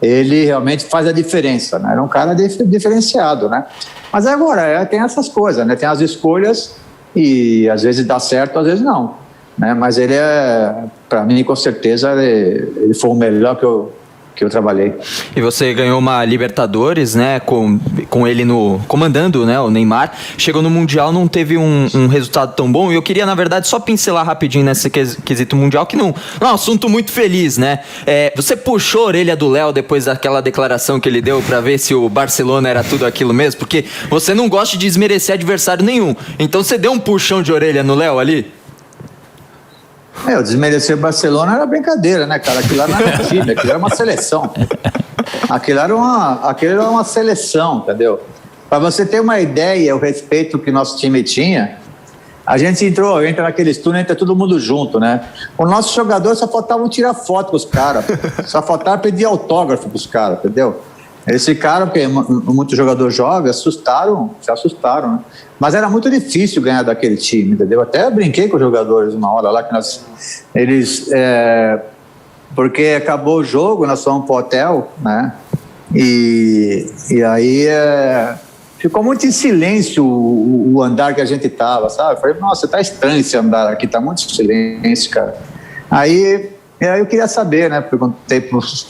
ele realmente faz a diferença, né? Era um cara diferenciado, né? Mas agora, tem essas coisas, né? Tem as escolhas e às vezes dá certo, às vezes não, né? Mas ele para mim, com certeza, ele foi o melhor que eu trabalhei. E você ganhou uma Libertadores, né, com ele comandando, né, o Neymar. Chegou no Mundial, não teve um resultado tão bom. E eu queria, na verdade, só pincelar rapidinho nesse quesito Mundial, que não é um assunto muito feliz, né? Você puxou a orelha do Léo depois daquela declaração que ele deu para ver se o Barcelona era tudo aquilo mesmo? Porque você não gosta de desmerecer adversário nenhum. Então você deu um puxão de orelha no Léo ali? Desmerecer o Barcelona era brincadeira, né, cara? Aquilo lá não era um time, aquilo era uma seleção. Aquilo era uma seleção, entendeu? Para você ter uma ideia, o respeito que nosso time tinha, a gente entra naquele estúdio, entra todo mundo junto, né? O nosso jogador só faltava tirar foto com os caras, só faltava pedir autógrafo com os caras, entendeu? Eles ficaram, porque muito jogador joga, se assustaram, né? Mas era muito difícil ganhar daquele time, entendeu? Até brinquei com os jogadores uma hora lá, que porque acabou o jogo, nós fomos pro hotel, né? E aí ficou muito em silêncio o andar que a gente tava, sabe? Eu falei, nossa, tá estranho esse andar aqui, tá muito silêncio, cara. Aí eu queria saber, né? Perguntei pros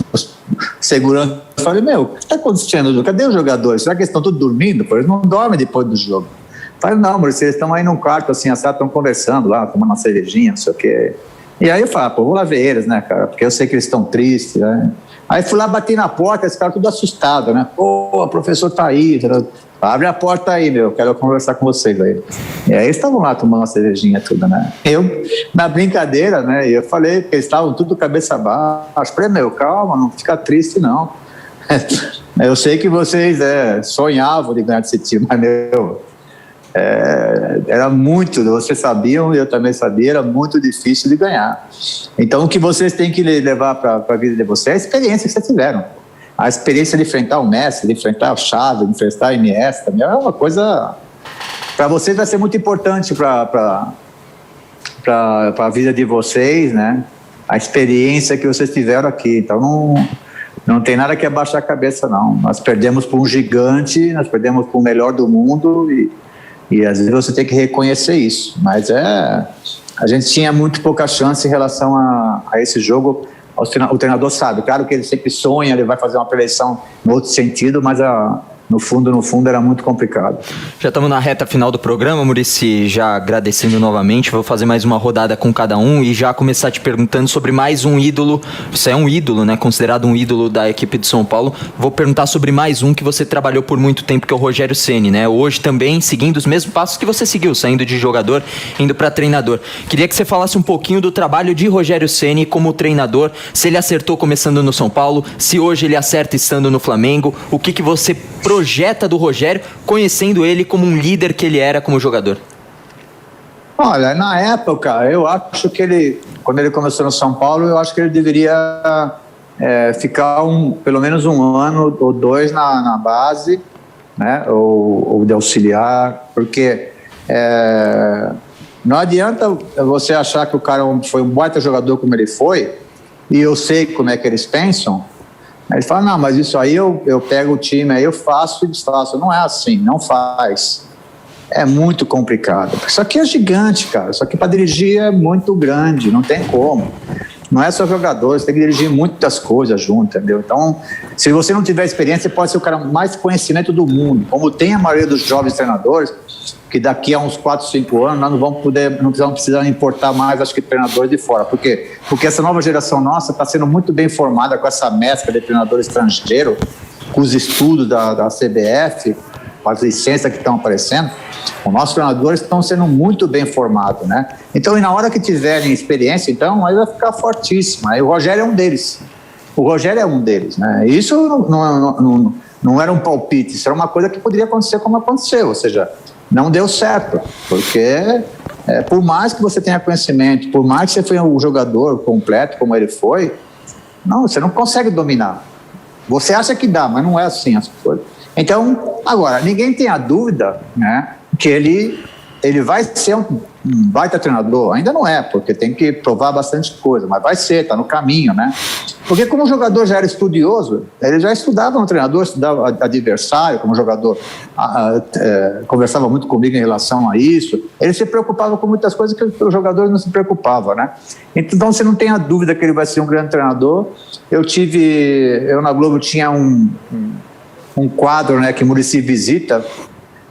segurança, falei, o que está acontecendo? Cadê os jogadores? Será que eles estão todos dormindo? Eles não dormem depois do jogo. Falei, não, Maurício, eles estão aí num quarto, assim, estão conversando lá, tomando uma cervejinha, não sei o quê. E aí eu falei, vou lá ver eles, né, cara? Porque eu sei que eles estão tristes, né? Aí fui lá, bati na porta, esse cara tudo assustado, né? O professor tá aí, abre a porta aí, quero conversar com vocês aí. E aí eles estavam lá tomando uma cervejinha, tudo, né? Eu, na brincadeira, né, eu falei que eles estavam tudo cabeça baixa. Falei, calma, não fica triste, não. Eu sei que vocês sonhavam de ganhar desse time, mas, era muito, vocês sabiam, eu também sabia, era muito difícil de ganhar. Então, o que vocês têm que levar para a vida de vocês é a experiência que vocês tiveram. A experiência de enfrentar o Messi, de enfrentar o Xavi, de enfrentar a Iniesta, é uma coisa, para vocês vai ser muito importante para a vida de vocês, né? A experiência que vocês tiveram aqui. Então, não tem nada que abaixar a cabeça, não. Nós perdemos por um gigante, nós perdemos por o melhor do mundo e às vezes você tem que reconhecer isso. Mas a gente tinha muito pouca chance em relação a esse jogo. O treinador sabe, claro que ele sempre sonha, ele vai fazer uma preleção no outro sentido, mas no fundo era muito complicado. Já estamos na reta final do programa, Muricy, já agradecendo novamente, vou fazer mais uma rodada com cada um e já começar te perguntando sobre mais um ídolo. Você é um ídolo, né? Considerado um ídolo da equipe de São Paulo. Vou perguntar sobre mais um que você trabalhou por muito tempo, que é o Rogério Ceni, né? Hoje também seguindo os mesmos passos que você seguiu, saindo de jogador, indo para treinador. Queria que você falasse um pouquinho do trabalho de Rogério Ceni como treinador, se ele acertou começando no São Paulo, se hoje ele acerta estando no Flamengo, o que você projeta do Rogério, conhecendo ele como um líder que ele era como jogador? Olha, na época, eu acho que quando ele começou no São Paulo, eu acho que ele deveria ficar pelo menos um ano ou dois na base, né, ou de auxiliar, porque não adianta você achar que o cara foi um baita jogador como ele foi, e eu sei como é que eles pensam. Aí ele fala, não, mas isso aí eu pego o time, aí eu faço e desfaço. Não é assim, não faz. É muito complicado. Isso aqui é gigante, cara. Isso aqui para dirigir é muito grande, não tem como. Não é só jogador, você tem que dirigir muitas coisas junto, entendeu? Então, se você não tiver experiência, você pode ser o cara mais conhecimento do mundo. Como tem a maioria dos jovens treinadores, que daqui a uns 4, 5 anos nós não vamos precisar importar mais, acho que, treinadores de fora. Por quê? Porque essa nova geração nossa está sendo muito bem formada com essa mescla de treinador estrangeiro, com os estudos da CBF, com as licenças que estão aparecendo. Os nossos treinadores estão sendo muito bem formados, né? Então, e na hora que tiverem experiência, então, aí vai ficar fortíssimo. Aí o Rogério é um deles. Né? Isso não era um palpite, isso era uma coisa que poderia acontecer como aconteceu, ou seja, não deu certo, porque por mais que você tenha conhecimento, por mais que você foi um jogador completo como ele foi, você não consegue dominar. Você acha que dá, mas não é assim as coisas. Então, agora, ninguém tem a dúvida, né, que ele vai ser baita treinador. Ainda não é, porque tem que provar bastante coisa, mas vai ser, está no caminho, né? Porque como o jogador já era estudioso, ele já estudava no treinador, estudava adversário como jogador, conversava muito comigo em relação a isso, ele se preocupava com muitas coisas que os jogadores não se preocupavam, né? Então você não tem a dúvida que ele vai ser um grande treinador. Eu na Globo tinha um quadro, né, que Muricy visita,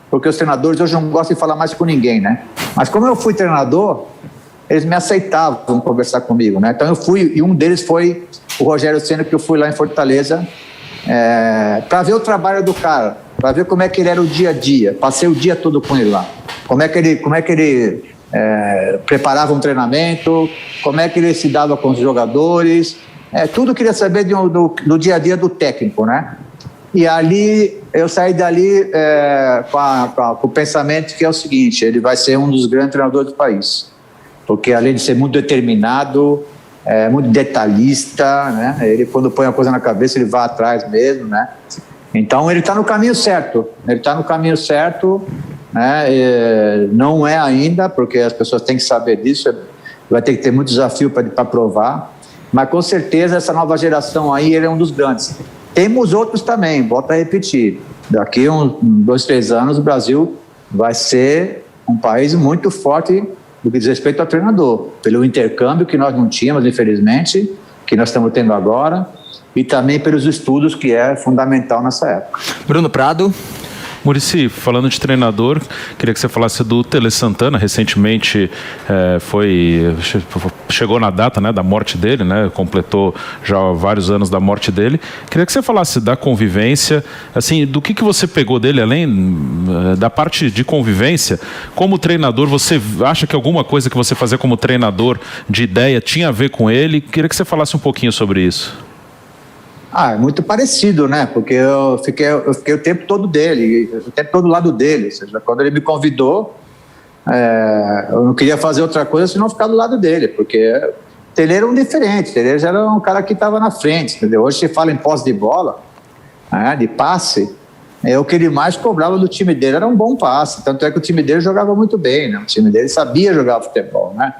porque os treinadores hoje não gostam de falar mais com ninguém, né? Mas como eu fui treinador, eles me aceitavam conversar comigo, né? Então eu fui, e um deles foi o Rogério Ceni, que eu fui lá em Fortaleza para ver o trabalho do cara, para ver como é que ele era o dia a dia. Passei o dia todo com ele lá. Como é que ele preparava um treinamento, como é que ele se dava com os jogadores, tudo eu queria saber do dia a dia do técnico, né? E ali, eu saí dali com o pensamento que é o seguinte: ele vai ser um dos grandes treinadores do país, porque além de ser muito determinado, muito detalhista, né? Ele, quando põe a coisa na cabeça, ele vai atrás mesmo, né? Então ele está no caminho certo, né? Não é ainda, porque as pessoas têm que saber disso, vai ter que ter muito desafio para provar, mas com certeza essa nova geração aí, ele é um dos grandes. Temos outros também, volto a repetir, daqui uns 2, 3 anos o Brasil vai ser um país muito forte no que diz respeito ao treinador, pelo intercâmbio que nós não tínhamos, infelizmente, que nós estamos tendo agora, e também pelos estudos, que é fundamental nessa época. Bruno Prado. Muricy, falando de treinador, queria que você falasse do Tele Santana. Recentemente chegou na data, né, da morte dele, né, completou já vários anos da morte dele. Queria que você falasse da convivência, assim, do que você pegou dele, além da parte de convivência. Como treinador, você acha que alguma coisa que você fazia como treinador de ideia tinha a ver com ele? Queria que você falasse um pouquinho sobre isso. É muito parecido, né? Porque eu fiquei o tempo todo do lado dele. Ou seja, quando ele me convidou, eu não queria fazer outra coisa senão ficar do lado dele, porque Tele era um diferente, Tele já era um cara que estava na frente, entendeu? Hoje se fala em posse de bola, de passe, o que ele mais cobrava do time dele era um bom passe, tanto é que o time dele jogava muito bem, né? O time dele sabia jogar futebol, né?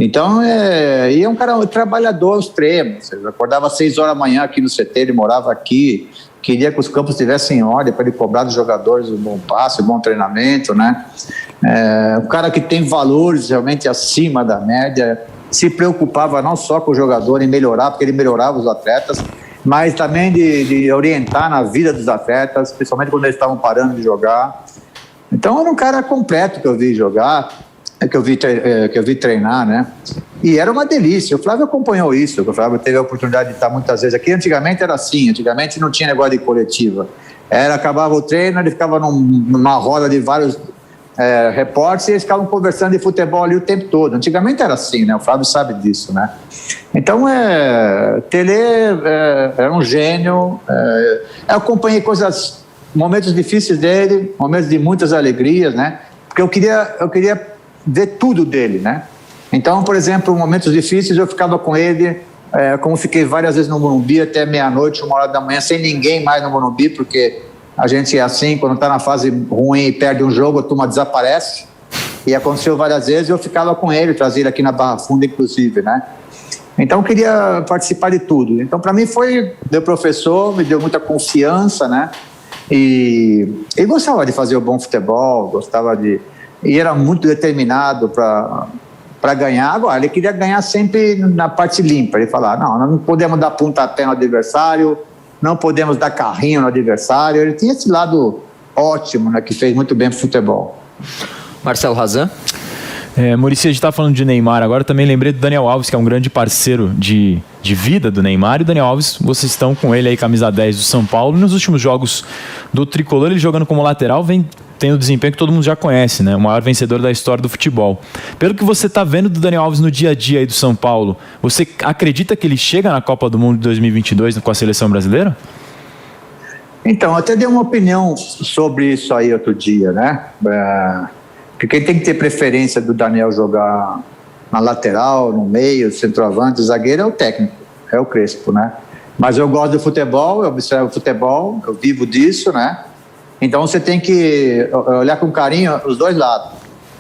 Então, e é um cara trabalhador extremo. Você acordava às 6 horas da manhã aqui no CT, ele morava aqui, queria que os campos estivessem em ordem para ele cobrar dos jogadores um bom passe, um bom treinamento, né? Um cara que tem valores realmente acima da média, se preocupava não só com o jogador em melhorar, porque ele melhorava os atletas, mas também de orientar na vida dos atletas, principalmente quando eles estavam parando de jogar. Então, era um cara completo que eu vi jogar, que eu vi treinar, né? E era uma delícia. O Flávio acompanhou isso. O Flávio teve a oportunidade de estar muitas vezes aqui. Antigamente era assim. Antigamente não tinha negócio de coletiva. Acabava o treino, ele ficava numa roda de vários repórteres e eles ficavam conversando de futebol ali o tempo todo. Antigamente era assim, né? O Flávio sabe disso, né? Então, Tele era um gênio. Eu acompanhei momentos difíceis dele, momentos de muitas alegrias, né? Porque eu queria ver tudo dele, né? Então, por exemplo, em momentos difíceis eu ficava com ele, como fiquei várias vezes no Morumbi até meia-noite, 1 hora da manhã, sem ninguém mais no Morumbi, porque a gente é assim, quando está na fase ruim e perde um jogo, a turma desaparece, e aconteceu várias vezes, eu ficava com ele, trazia ele aqui na Barra Funda, inclusive, né? Então, eu queria participar de tudo. Então, para mim meu professor, me deu muita confiança, né? E gostava de fazer o bom futebol, e era muito determinado para ganhar. Agora, ele queria ganhar sempre na parte limpa. Ele falava, nós não podemos dar pontapé no adversário, não podemos dar carrinho no adversário. Ele tinha esse lado ótimo, né, que fez muito bem pro futebol. Marcelo Razan. Muricy, a gente está falando de Neymar agora, também lembrei do Daniel Alves, que é um grande parceiro de vida do Neymar, e o Daniel Alves, vocês estão com ele aí, camisa 10 do São Paulo, e nos últimos jogos do Tricolor, ele jogando como lateral, vem tendo o desempenho que todo mundo já conhece, né? O maior vencedor da história do futebol. Pelo que você está vendo do Daniel Alves no dia a dia aí do São Paulo, você acredita que ele chega na Copa do Mundo de 2022 com a seleção brasileira? Então, eu até dei uma opinião sobre isso aí outro dia, né? Porque quem tem que ter preferência do Daniel jogar na lateral, no meio, centroavante, zagueiro, é o técnico, é o Crespo, né? Mas eu gosto do futebol, eu observo o futebol, eu vivo disso, né? Então você tem que olhar com carinho os dois lados.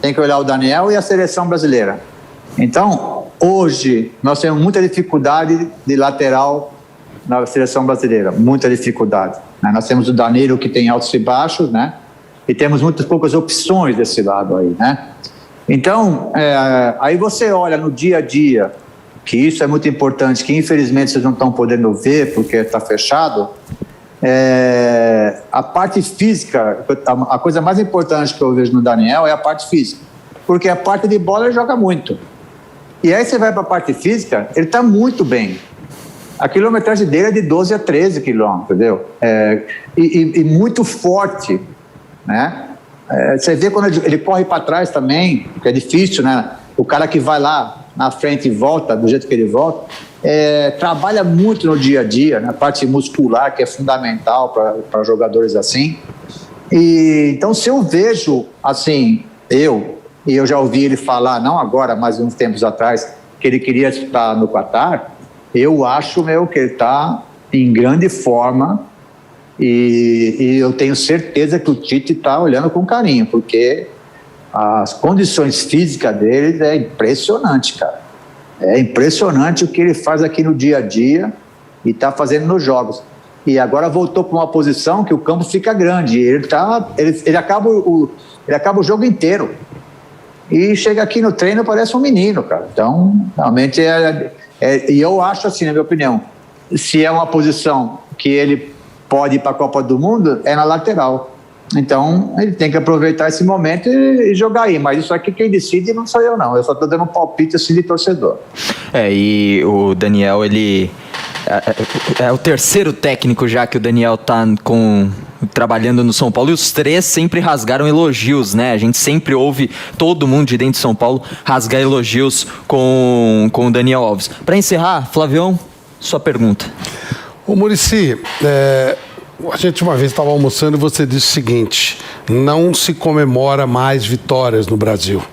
tem que olhar o Daniel e a seleção brasileira. Então, hoje, nós temos muita dificuldade de lateral na seleção brasileira, muita dificuldade, né? Nós temos o Danilo, que tem altos e baixos, né? E temos muitas poucas opções desse lado aí, né? Então, aí você olha no dia a dia, que isso é muito importante, que infelizmente vocês não estão podendo ver porque está fechado, a parte física, a coisa mais importante que eu vejo no Daniel é a parte física, porque a parte de bola ele joga muito. E aí você vai para a parte física, ele está muito bem. A quilometragem dele é de 12 a 13 quilômetros, entendeu? E muito forte, né? Você vê quando ele corre para trás também, que é difícil, né? O cara que vai lá na frente e volta, do jeito que ele volta, trabalha muito no dia a dia, né? A parte muscular, que é fundamental para jogadores assim. E então, se eu vejo, assim, e eu já ouvi ele falar, não agora, mas uns tempos atrás, que ele queria estar no Qatar, eu acho, que ele está em grande forma e eu tenho certeza que o Tite está olhando com carinho, porque as condições físicas dele é impressionante, cara. É impressionante o que ele faz aqui no dia a dia e está fazendo nos jogos. E agora voltou para uma posição que o campo fica grande. Ele acaba o jogo inteiro. E chega aqui no treino, parece um menino, cara. Então, realmente, e eu acho assim, na minha opinião, se é uma posição que ele pode ir para a Copa do Mundo, é na lateral. Então, ele tem que aproveitar esse momento e jogar aí. Mas isso aqui quem decide não sou eu, não. Eu só estou dando um palpite assim de torcedor. E o Daniel, ele é o terceiro técnico já que o Daniel tá trabalhando no São Paulo, e os três sempre rasgaram elogios, né? A gente sempre ouve todo mundo de dentro de São Paulo rasgar elogios com o Daniel Alves. Para encerrar, Flavião, sua pergunta. Ô Muricy, a gente uma vez estava almoçando e você disse o seguinte: não se comemora mais vitórias no Brasil.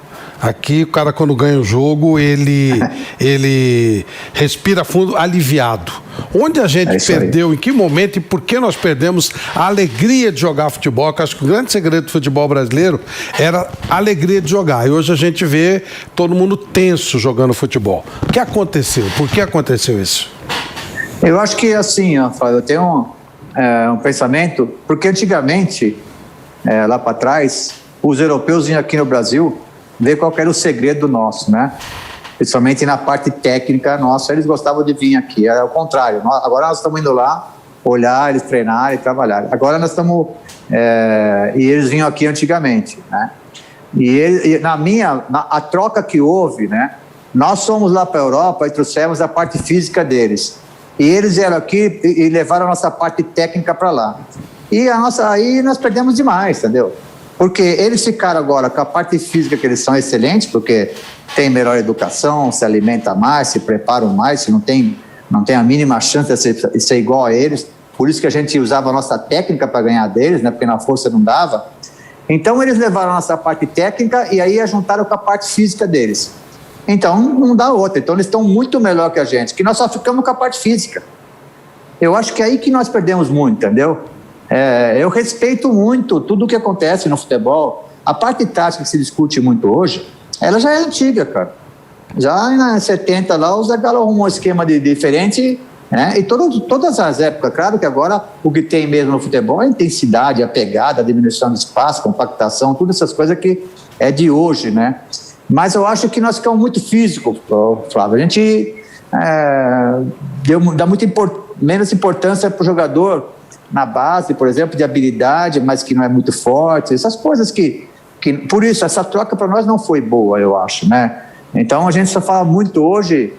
Aqui o cara, quando ganha o jogo, ele respira fundo, aliviado. Onde a gente perdeu, em que momento e por que nós perdemos a alegria de jogar futebol? Que acho que o grande segredo do futebol brasileiro era a alegria de jogar. E hoje a gente vê todo mundo tenso jogando futebol. O que aconteceu? Por que aconteceu isso? Eu acho que assim, Flávio, eu tenho um pensamento, porque antigamente, lá para trás, os europeus vinham aqui no Brasil ver qual era o segredo nosso, né? Principalmente na parte técnica nossa, eles gostavam de vir aqui. Era o contrário. Agora nós estamos indo lá olhar, eles treinarem e trabalhar. Agora nós estamos... e eles vinham aqui antigamente, né? A troca que houve, né? Nós fomos lá para a Europa e trouxemos a parte física deles. E eles vieram aqui e levaram a nossa parte técnica para lá. E aí nós perdemos demais, entendeu? Porque eles ficaram agora com a parte física, que eles são excelentes, porque tem melhor educação, se alimenta mais, se preparam mais, não tem a mínima chance de ser igual a eles. Por isso que a gente usava a nossa técnica para ganhar deles, né? Porque na força não dava. Então eles levaram a nossa parte técnica e aí juntaram com a parte física deles. Então não dá outra. Então eles estão muito melhor que a gente, que nós só ficamos com a parte física. Eu acho que é aí que nós perdemos muito, entendeu? Eu respeito muito tudo o que acontece no futebol. A parte tática que se discute muito hoje, ela já é antiga, cara. Já em 70 lá, o Zé Galo arrumou um esquema diferente, né? E todas as épocas, claro que agora o que tem mesmo no futebol é a intensidade, a pegada, a diminuição de espaço, compactação, todas essas coisas que é de hoje, né? Mas eu acho que nós ficamos muito físicos, Flávio. A gente dá menos importância para o jogador na base, por exemplo, de habilidade, mas que não é muito forte, essas coisas que por isso, essa troca para nós não foi boa, eu acho, né? Então, a gente só fala muito hoje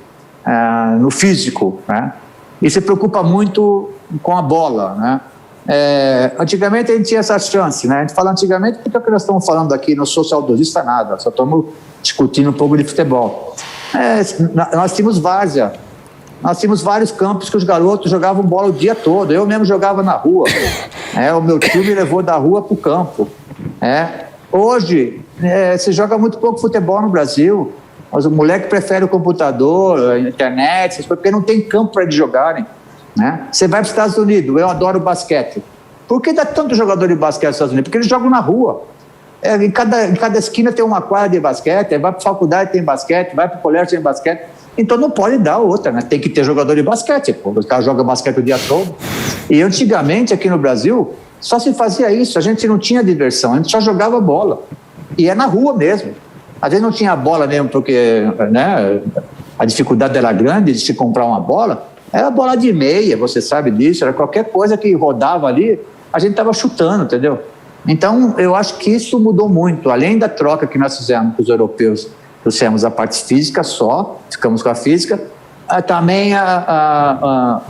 no físico, né? E se preocupa muito com a bola, né? Antigamente a gente tinha essa chance, né? A gente fala antigamente porque é o que nós estamos falando aqui, não sou saudosista nada, só estamos discutindo um pouco de futebol. Nós tínhamos várzea. Nós tínhamos vários campos que os garotos jogavam bola o dia todo. Eu mesmo jogava na rua. O meu tio me levou da rua para o campo. Hoje, se joga muito pouco futebol no Brasil. Mas o moleque prefere o computador, a internet, porque não tem campo para eles jogarem. Né? Você vai para os Estados Unidos, eu adoro basquete. Por que dá tanto jogador de basquete nos Estados Unidos? Porque eles jogam na rua. Em cada esquina tem uma quadra de basquete, vai para a faculdade tem basquete, vai para o colégio tem basquete. Então não pode dar outra, né? Tem que ter jogador de basquete. Pô. Os caras jogam basquete o dia todo. E antigamente, aqui no Brasil, só se fazia isso. A gente não tinha diversão, a gente só jogava bola. E é na rua mesmo. Às vezes não tinha bola mesmo, porque né, a dificuldade era grande de se comprar uma bola. Era bola de meia, você sabe disso. Era qualquer coisa que rodava ali, a gente estava chutando, entendeu? Então, eu acho que isso mudou muito. Além da troca que nós fizemos com os europeus, trouxemos a parte física só, ficamos com a física, também a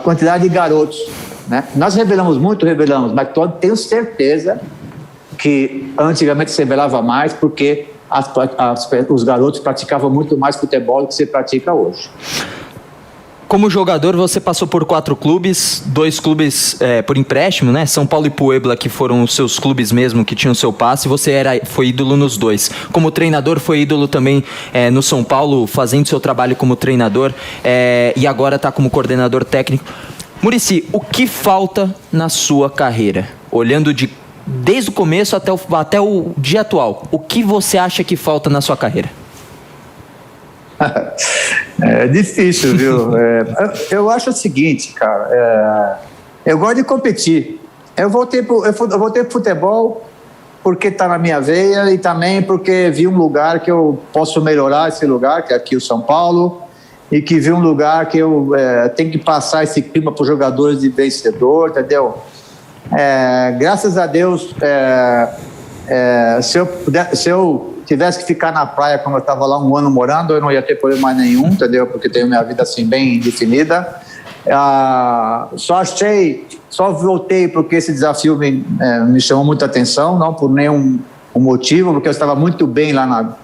quantidade de garotos. Né? Nós revelamos, mas tenho certeza que antigamente se revelava mais porque os garotos praticavam muito mais futebol do que se pratica hoje. Como jogador, você passou por 4 clubes, 2 clubes por empréstimo, né? São Paulo e Puebla, que foram os seus clubes mesmo, que tinham seu passe, você foi ídolo nos 2. Como treinador, foi ídolo também no São Paulo, fazendo seu trabalho como treinador, e agora está como coordenador técnico. Muricy, o que falta na sua carreira? Olhando desde o começo até o dia atual, o que você acha que falta na sua carreira? É difícil, viu? Eu acho o seguinte, cara, eu gosto de competir. Eu voltei pro futebol porque está na minha veia e também porque vi um lugar que eu posso melhorar esse lugar, que é aqui o São Paulo, e que vi um lugar que eu tenho que passar esse clima para os jogadores de vencedor, entendeu? Graças a Deus, se eu tivesse que ficar na praia como eu estava lá um ano morando, eu não ia ter problema nenhum, entendeu? Porque tenho minha vida assim bem definida. Só voltei porque esse desafio me chamou muita atenção, não por nenhum motivo, porque eu estava muito bem lá na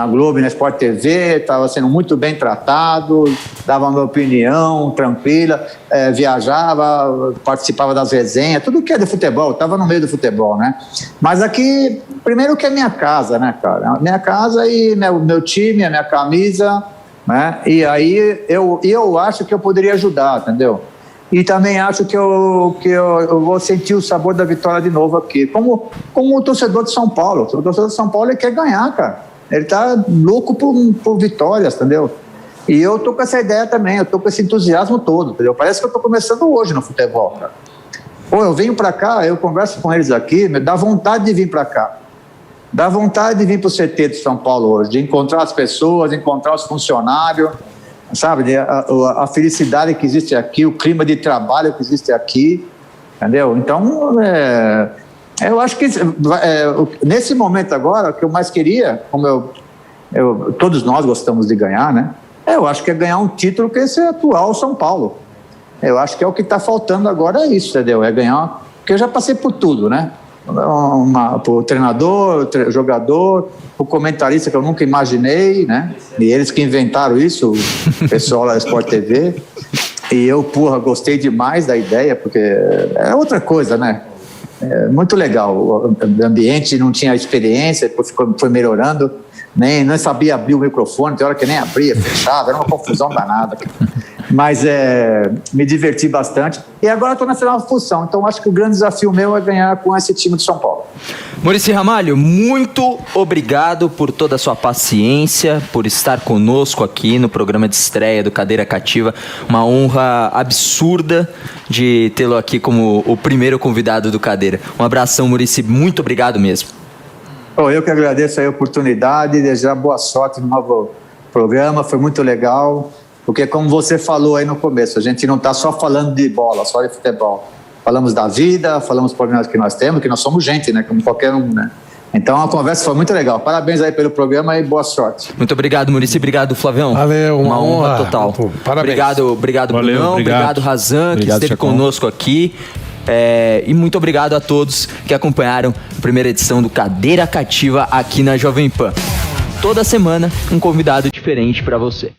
Globo, na Sport TV, estava sendo muito bem tratado, dava a minha opinião tranquila, viajava, participava das resenhas, tudo que é de futebol, estava no meio do futebol, né? Mas aqui, primeiro que é minha casa, né, cara? Minha casa e meu time, a minha camisa, né? E aí eu acho que eu poderia ajudar, entendeu? E também acho que eu vou sentir o sabor da vitória de novo aqui, como o torcedor de São Paulo. O torcedor de São Paulo ele quer ganhar, cara. Ele tá louco por vitórias, entendeu? E eu tô com essa ideia também, eu tô com esse entusiasmo todo, entendeu? Parece que eu tô começando hoje no futebol, cara. Pô, eu venho pra cá, eu converso com eles aqui, me dá vontade de vir pra cá. Dá vontade de vir pro CT de São Paulo hoje, de encontrar as pessoas, encontrar os funcionários, sabe? A felicidade que existe aqui, o clima de trabalho que existe aqui, entendeu? Então, eu acho que nesse momento agora, o que eu mais queria, como todos nós gostamos de ganhar, né? Eu acho que é ganhar um título que esse atual São Paulo. Eu acho que é o que está faltando agora, é isso, entendeu? É ganhar, porque eu já passei por tudo, né? Por treinador, jogador, o comentarista que eu nunca imaginei, né? E eles que inventaram isso, o pessoal lá da Sport TV. E eu, gostei demais da ideia, porque é outra coisa, né? Muito legal, o ambiente não tinha experiência, depois foi melhorando, nem sabia abrir o microfone, tem hora que nem abria, fechava, era uma confusão danada. Mas me diverti bastante e agora estou nessa nova função, então acho que o grande desafio meu é ganhar com esse time de São Paulo. Muricy Ramalho, muito obrigado por toda a sua paciência, por estar conosco aqui no programa de estreia do Cadeira Cativa. Uma honra absurda de tê-lo aqui como o primeiro convidado do Cadeira. Um abração, Muricy, muito obrigado mesmo. Eu que agradeço a oportunidade, desejar boa sorte no novo programa, foi muito legal, porque como você falou aí no começo, a gente não está só falando de bola, só de futebol. Falamos da vida, falamos dos problemas que nós temos, que nós somos gente, né? Como qualquer um, né? Então a conversa foi muito legal. Parabéns aí pelo programa e boa sorte. Muito obrigado, Muricy. Obrigado, Flavião. Valeu, uma honra total. Parabéns. Obrigado, Valeu, Brunão. Obrigado, Razan, que esteve conosco aqui. E muito obrigado a todos que acompanharam a primeira edição do Cadeira Cativa aqui na Jovem Pan. Toda semana, um convidado diferente para você.